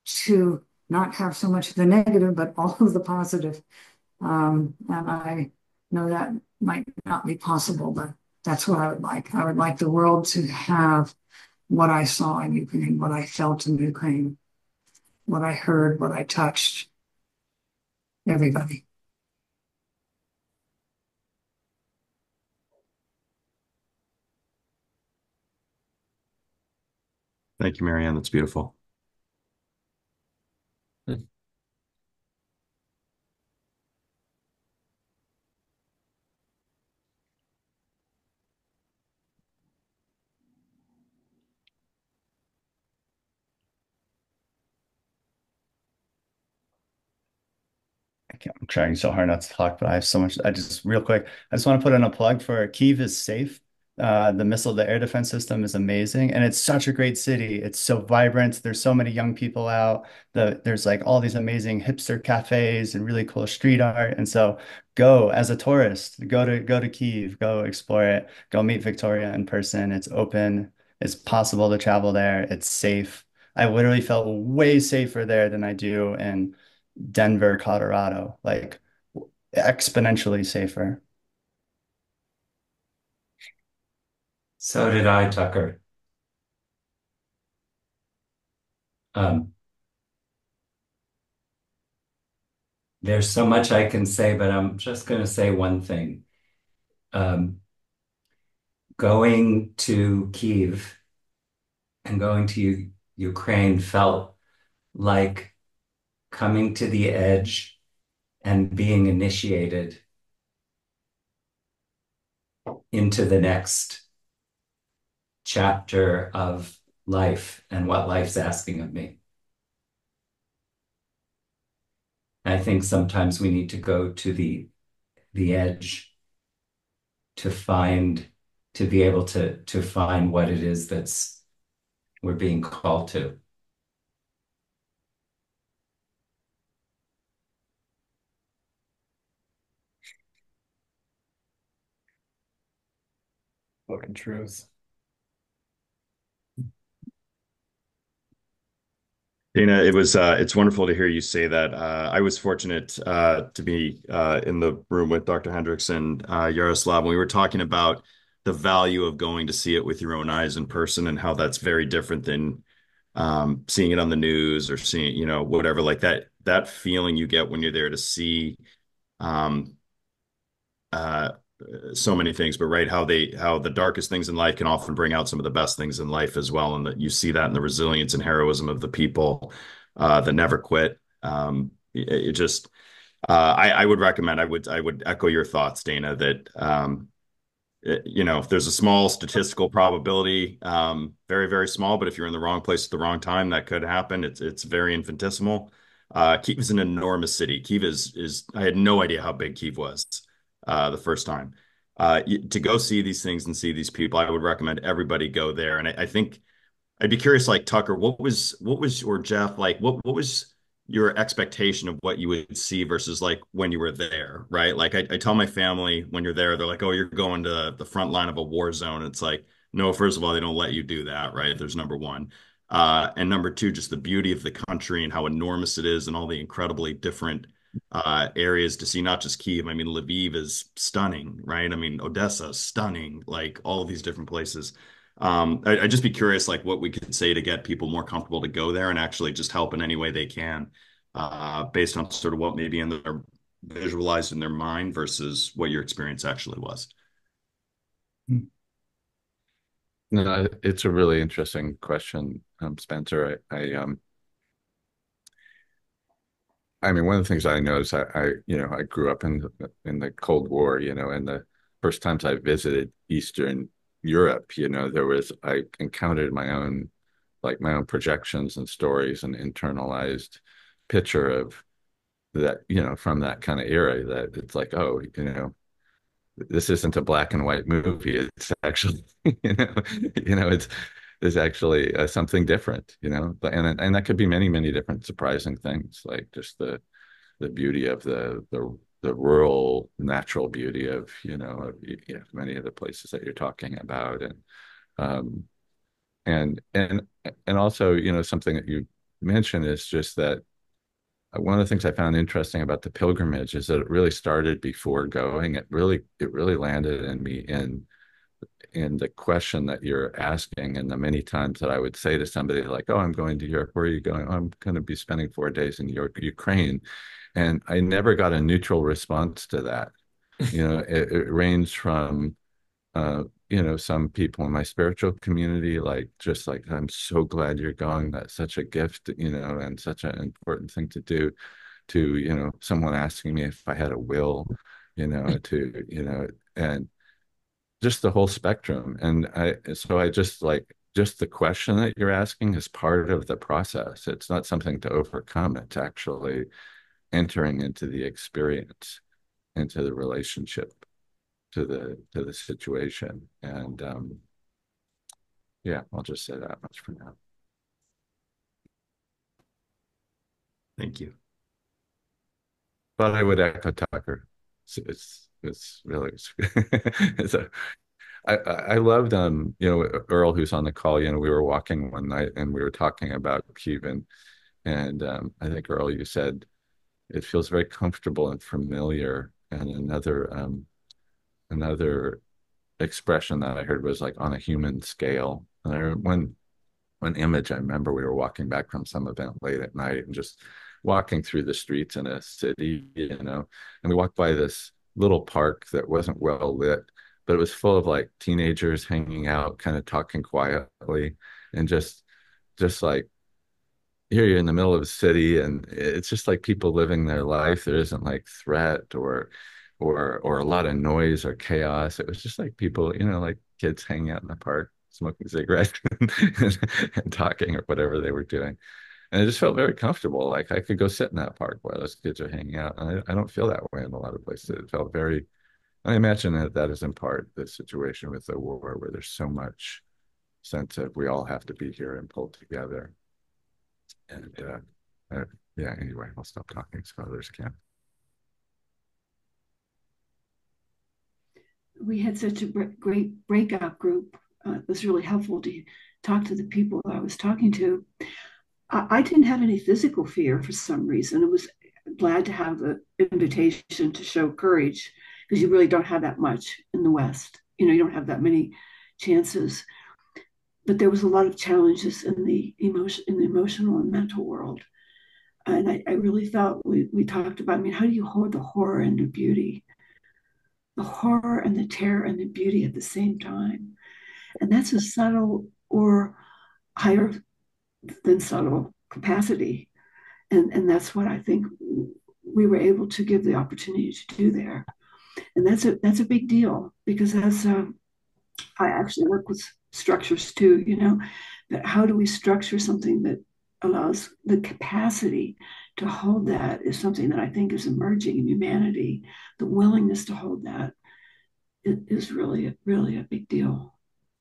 to not have so much of the negative, but all of the positive. And I know that might not be possible, but that's what I would like. I would like the world to have what I saw in Ukraine, what I felt in Ukraine, what I heard, what I touched, everybody. Thank you, Marianne. That's beautiful. I'm trying so hard not to talk, but I have so much. I just real quick, I just want to put in a plug for Kyiv is safe. The missile, the air defense system is amazing, and it's such a great city. It's so vibrant. There's so many young people out. There's like all these amazing hipster cafes and really cool street art. And so go as a tourist, go to Kyiv, go explore it, go meet Victoria in person. It's open. It's possible to travel there. It's safe. I literally felt way safer there than I do in Denver, Colorado, like exponentially safer. So did I, Tucker. Um, there's so much I can say, but I'm just going to say one thing. Um, Going to Kiev and going to Ukraine felt like coming to the edge and being initiated into the next chapter of life and what life's asking of me. I think sometimes we need to go to the edge to find to be able to find what it is that's we're being called to. Fucking truth. Dana, it's wonderful to hear you say that. I was fortunate to be in the room with Dr. Hendricks and Yaroslav when we were talking about the value of going to see it with your own eyes in person and how that's very different than seeing it on the news or seeing, whatever like that feeling you get when you're there to see um, uh, so many things, but right, how the darkest things in life can often bring out some of the best things in life as well, and that you see that in the resilience and heroism of the people that never quit. It just I would recommend, I would echo your thoughts, Dana, that you know, if there's a small statistical probability, very, very small, but if you're in the wrong place at the wrong time, that could happen. It's very infinitesimal. Kyiv is an enormous city. Kyiv is I had no idea how big Kyiv was the first time. To go see these things and see these people, I would recommend everybody go there. And I think I'd be curious, like Tucker, what was or Geoff, like what was your expectation of what you would see versus like when you were there, right? Like I tell my family when you're there, they're like, "Oh, you're going to the front line of a war zone." It's like, no, first of all, they don't let you do that, right? There's number one. And number two, just the beauty of the country and how enormous it is and all the incredibly different areas to see, not just Kyiv. I mean, Lviv is stunning, right? I mean, Odessa, stunning, like all of these different places. I'd just be curious, like what we could say to get people more comfortable to go there and actually just help in any way they can, based on sort of what maybe in their visualized in their mind versus what your experience actually was. No, it's a really interesting question, Spencer. I mean, one of the things I noticed, you know, I grew up in the Cold War, you know, and the first times I visited Eastern Europe, you know, I encountered my own projections and stories and internalized picture of that, you know, from that kind of era that it's like, oh, you know, this isn't a black and white movie. It's actually, it's there's actually something different, you know, and that could be many, many different surprising things, like just the beauty of the rural natural beauty of, you know, of, yeah, many of the places that you're talking about, um, and and also, you know, something that you mentioned is just that one of the things I found interesting about the pilgrimage is that it really started before going. It really landed in me in the question that you're asking, and the many times that I would say to somebody like, "Oh, I'm going to Europe. Where are you going?" "Oh, I'm going to be spending 4 days in Ukraine," and I never got a neutral response to that. You know, it ranged from you know, some people in my spiritual community, like just like, "I'm so glad you're going. That's such a gift, you know, and such an important thing to do," to, you know, someone asking me if I had a will, you know, to, you know, and just the whole spectrum. And so I just like, just the question that you're asking is part of the process. It's not something to overcome. It's actually entering into the experience, into the relationship, to the situation. And yeah, I'll just say that much for now. Thank you. But I would echo Tucker. It's really it's a I loved you know, Earl, who's on the call. You know, we were walking one night and we were talking about Cuban, and I think, Earl, you said it feels very comfortable and familiar. And another expression that I heard was like on a human scale. And one image, I remember we were walking back from some event late at night and just walking through the streets in a city, you know, and we walked by this little park that wasn't well lit, but it was full of like teenagers hanging out, kind of talking quietly, and just like, here you're in the middle of a city and it's just like people living their life. There isn't like threat or a lot of noise or chaos. It was just like people, you know, like kids hanging out in the park, smoking cigarettes and talking or whatever they were doing. And it just felt very comfortable. Like I could go sit in that park while those kids are hanging out. And I don't feel that way in a lot of places. It felt very, I imagine that that is in part the situation with the war, where there's so much sense of we all have to be here and pull together. And yeah, anyway, I'll stop talking so others can. We had such a great breakout group. It was really helpful to talk to the people I was talking to. I didn't have any physical fear for some reason. I was glad to have the invitation to show courage, because you really don't have that much in the West. You know, you don't have that many chances. But there was a lot of challenges in the emotional and mental world. And I really felt we talked about, I mean, how do you hold the horror into beauty? the horror and the terror and the beauty at the same time. And that's a subtle or higher than subtle capacity. And that's what I think we were able to give the opportunity to do there. And that's a big deal because as I actually work with structures too, but how do we structure something that allows the capacity to hold that is something that I think is emerging in humanity. The willingness to hold that is really, really a big deal.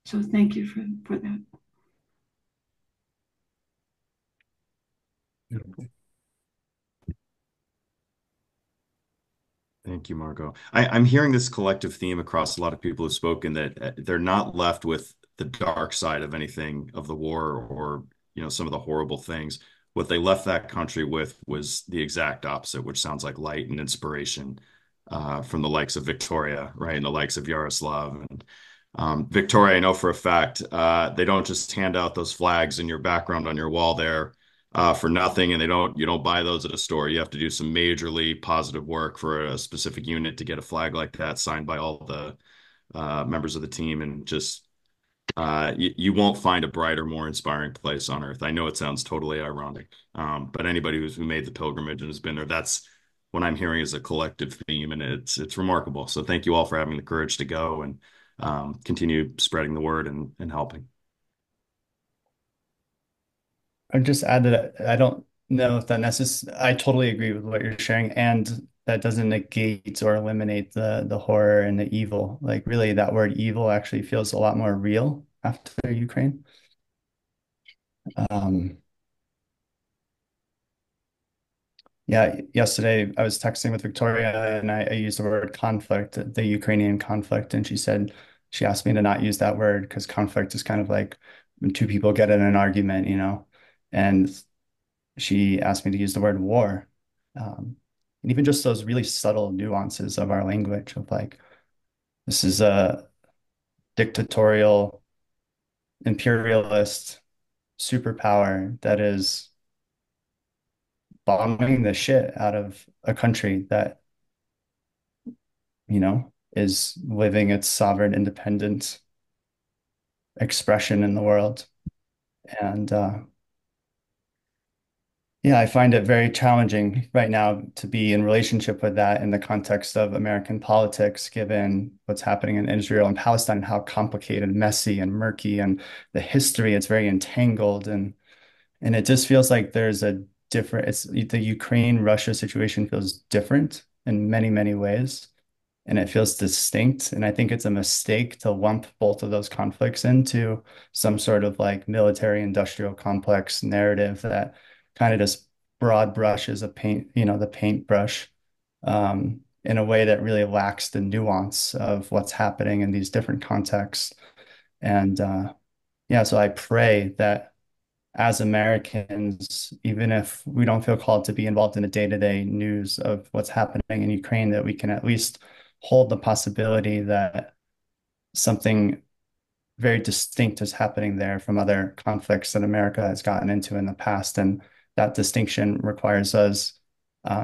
So thank you for that. Thank you, Margot. I'm hearing this collective theme across a lot of people who've spoken that they're not left with the dark side of anything of the war or, some of the horrible things. What they left that country with was the exact opposite, which sounds like light and inspiration from the likes of Victoria, right? And the likes of Yaroslav. And Victoria, I know for a fact, they don't just hand out those flags in your background on your wall there for nothing, and you don't buy those at a store. You have to do some majorly positive work for a specific unit to get a flag like that signed by all the members of the team, and just you won't find a brighter, more inspiring place on earth. I know it sounds totally ironic, but anybody who made the pilgrimage and has been there, that's what I'm hearing is a collective theme, and it's remarkable. So thank you all for having the courage to go and continue spreading the word and helping. I just add that I don't know if that necessarily, I totally agree with what you're sharing, and that doesn't negate or eliminate the horror and the evil. Like really, that word evil actually feels a lot more real after Ukraine. Um, yeah, yesterday I was texting with Victoria and I used the word conflict, the Ukrainian conflict, and she asked me to not use that word because conflict is kind of like when two people get in an argument, and she asked me to use the word war. And even just those really subtle nuances of our language of like, this is a dictatorial, imperialist superpower that is bombing the shit out of a country that, is living its sovereign, independent expression in the world. And yeah, I find it very challenging right now to be in relationship with that in the context of American politics, given what's happening in Israel and Palestine, and how complicated, messy, and murky, and the history, it's very entangled. And it just feels like there's a different, it's the Ukraine-Russia situation feels different in many, many ways. And it feels distinct. And I think it's a mistake to lump both of those conflicts into some sort of like military industrial complex narrative that kind of just broad brushes a paint, the paintbrush in a way that really lacks the nuance of what's happening in these different contexts. And yeah, so I pray that as Americans, even if we don't feel called to be involved in the day-to-day news of what's happening in Ukraine, that we can at least hold the possibility that something very distinct is happening there from other conflicts that America has gotten into in the past. And that distinction requires us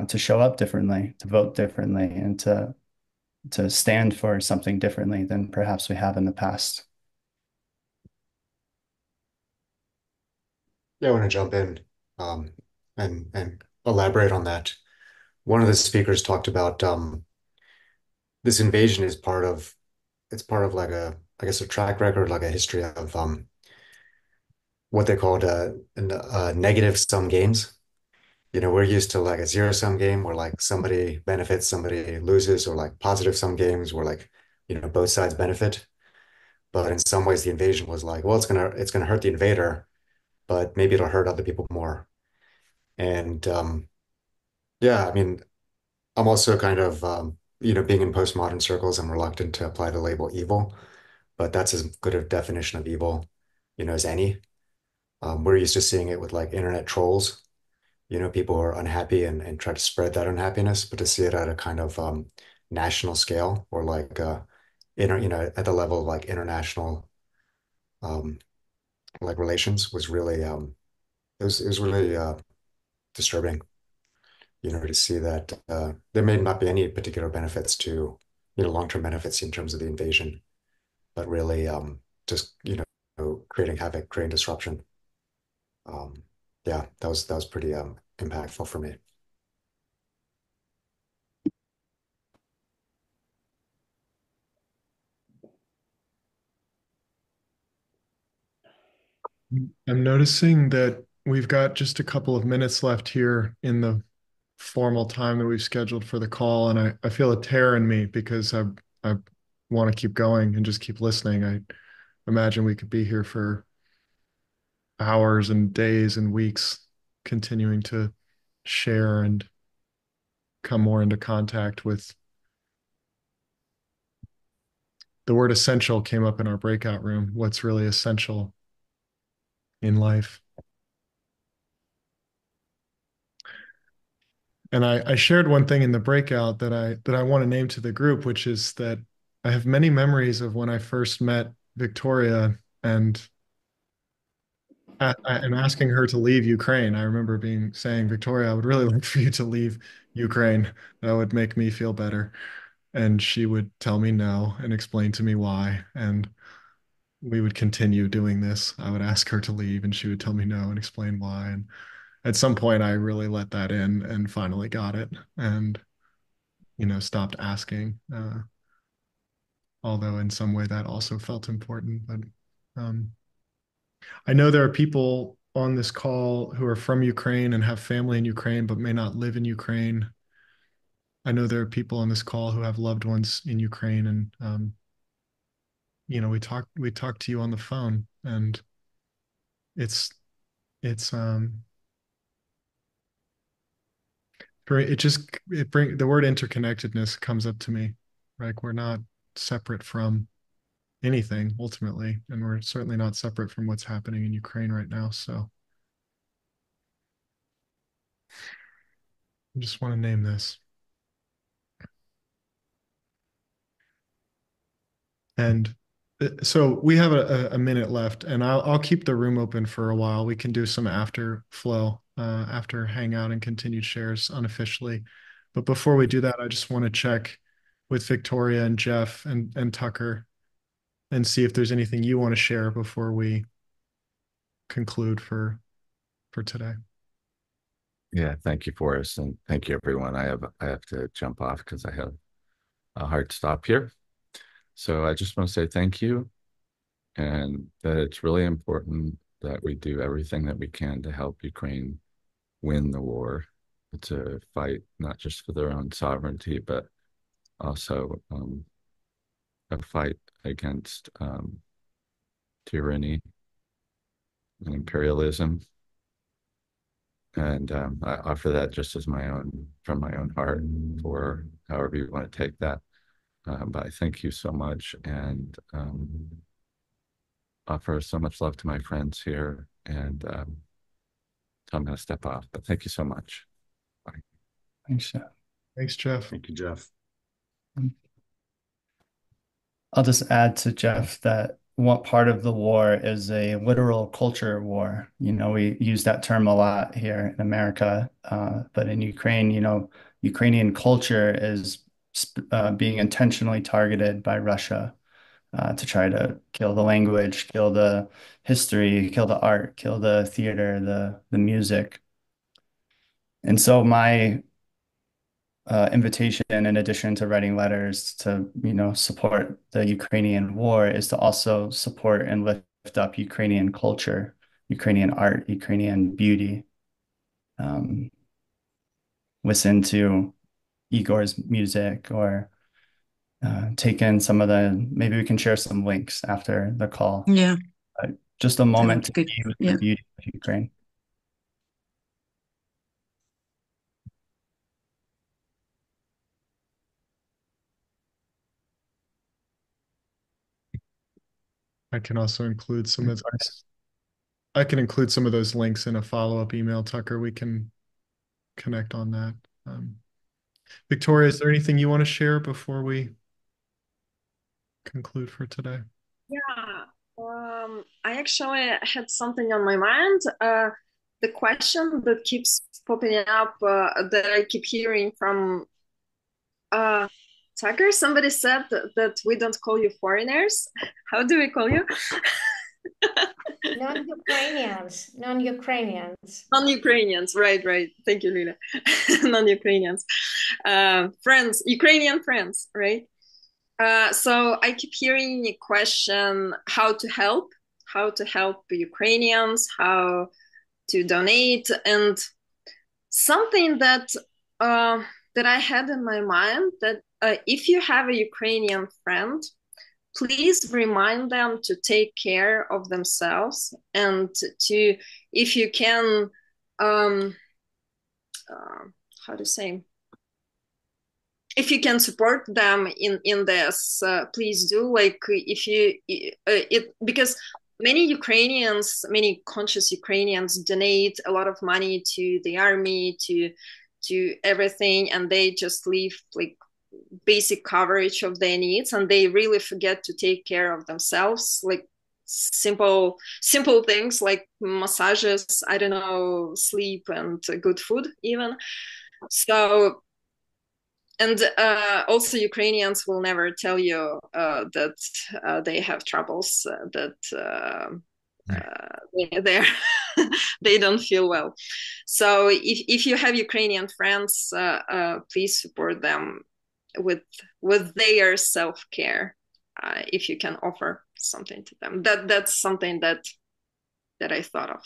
to show up differently, to vote differently, and to stand for something differently than perhaps we have in the past. Yeah, I want to jump in um, and elaborate on that. One of the speakers talked about this invasion is part of like I guess a track record, like a history of what they called negative sum games. We're used to like a zero sum game where like somebody benefits, somebody loses, or like positive sum games where like both sides benefit. But in some ways, the invasion was like, well, it's gonna hurt the invader, but maybe it'll hurt other people more. And yeah, I mean, I'm also kind of being in postmodern circles, I'm reluctant to apply the label evil, but that's as good a definition of evil, as any. We're used to seeing it with like internet trolls, people who are unhappy and try to spread that unhappiness, but to see it at a kind of national scale or like at the level of like international um, like relations was really it was really disturbing, to see that there may not be any particular benefits to long-term benefits in terms of the invasion, but really just creating havoc, creating disruption. Um, yeah, that was pretty impactful for me. I'm noticing that we've got just a couple of minutes left here in the formal time that we've scheduled for the call, and I feel a tear in me because I want to keep going and just keep listening. I imagine we could be here for hours and days and weeks continuing to share and come more into contact with the word essential came up in our breakout room. What's really essential in life? And I shared one thing in the breakout that I want to name to the group, which is that I have many memories of when I first met Victoria and and asking her to leave Ukraine. I remember being saying, Victoria, I would really like for you to leave Ukraine. That would make me feel better. And she would tell me no and explain to me why. And we would continue doing this. I would ask her to leave and she would tell me no and explain why. And at some point I really let that in and finally got it and stopped asking. Although in some way that also felt important. But um, I know there are people on this call who are from Ukraine and have family in Ukraine but may not live in Ukraine. I know there are people on this call who have loved ones in Ukraine, and we talked to you on the phone, and it's it's it just it bring the word interconnectedness comes up to me. Like we're not separate from anything ultimately, and we're certainly not separate from what's happening in Ukraine right now. So I just want to name this. And so we have a minute left, and I'll keep the room open for a while. We can do some after flow, after hangout and continued shares unofficially. But before we do that, I just want to check with Victoria and Geoff and Tucker and see if there's anything you want to share before we conclude for today. Yeah, thank you, Forrest, and thank you, everyone. I have to jump off because I have a hard stop here. So I just want to say thank you, and that it's really important that we do everything that we can to help Ukraine win the war. It's a fight not just for their own sovereignty, but also a fight against tyranny and imperialism. And I offer that just as from my own heart, for however you want to take that. But I thank you so much, and offer so much love to my friends here. And so I'm going to step off, but thank you so much. Bye. Thanks, Jeff. Thanks, Geoff. Thank you, Geoff. I'll just add to Jeff that one part of the war is a literal culture war. We use that term a lot here in America, but in Ukraine, Ukrainian culture is being intentionally targeted by Russia to try to kill the language, kill the history, kill the art, kill the theater, the music. And so my invitation, in addition to writing letters to, support the Ukrainian war, is to also support and lift up Ukrainian culture, Ukrainian art, Ukrainian beauty. Um, Listen to Igor's music or take in maybe we can share some links after the call. Yeah, Just a that moment would to be good. be with the Yeah. beauty of Ukraine. I can also include some of I can include some of those links in a follow-up email, Tucker. We can connect on that. Um, Victoria, is there anything you want to share before we conclude for today? Yeah, I actually had something on my mind. The question that keeps popping up, that I keep hearing from uh, Tucker, somebody said that we don't call you foreigners. How do we call you? Non-Ukrainians, non-Ukrainians. Non-Ukrainians, right, right. Thank you, Lila. Non-Ukrainians. Friends, Ukrainian friends, right? So I keep hearing a question how to help Ukrainians, how to donate, and something that I had in my mind that if you have a Ukrainian friend, please remind them to take care of themselves and to, if you can, um, how to say, if you can support them in this, please do. Like if you it because many Ukrainians, many conscious Ukrainians donate a lot of money to the army, to everything, and they just leave like basic coverage of their needs, and they really forget to take care of themselves, like simple things like massages, I don't know, sleep, and good food even. So, and also Ukrainians will never tell you that they have troubles, that they're they don't feel well. So if you have Ukrainian friends, please support them with their self-care, if you can offer something to them. That's something that I thought of.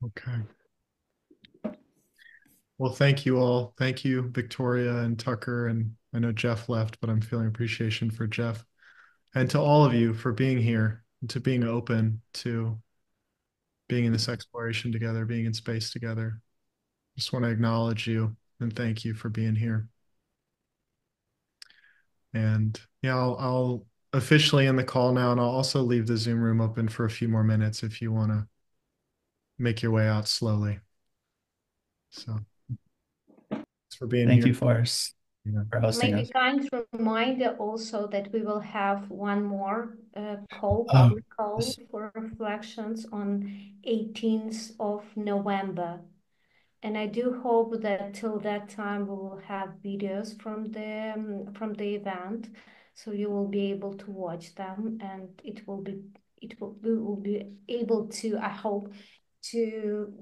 Okay. Well, thank you all. Thank you, Victoria and Tucker. And I know Geoff left, but I'm feeling appreciation for Geoff. And to all of you for being here and to being open to being in this exploration together, being in space together. Just want to acknowledge you and thank you for being here. And yeah, I'll officially end the call now, and I'll also leave the Zoom room open for a few more minutes if you want to make your way out slowly. So thanks for being Thank here. you, Forrest, for hosting Maybe us. kind reminder also that we will have one more Oh, public call for reflections on 18th of November. And I do hope that till that time we will have videos from the event, so you will be able to watch them, and we will be able to, I hope, to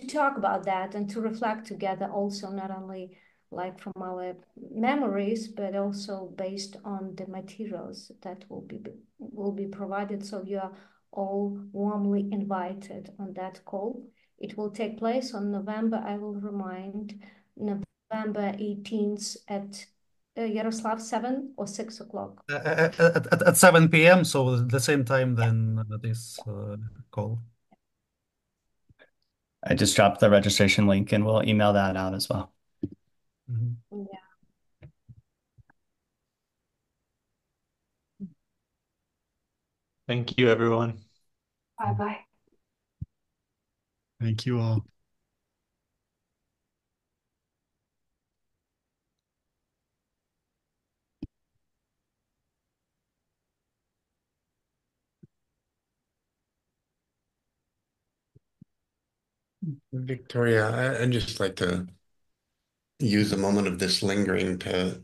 talk about that and to reflect together also, not only like from our memories, but also based on the materials that will be provided. So you are all warmly invited on that call. It will take place on November, I will remind, November 18th at Yaroslav, 7 or 6 o'clock. At 7 p.m., so the same time then this call. I just dropped the registration link and we'll email that out as well. Yeah. Thank you, everyone. Bye-bye. Thank you all. Victoria, I'd just like to use a moment of this lingering to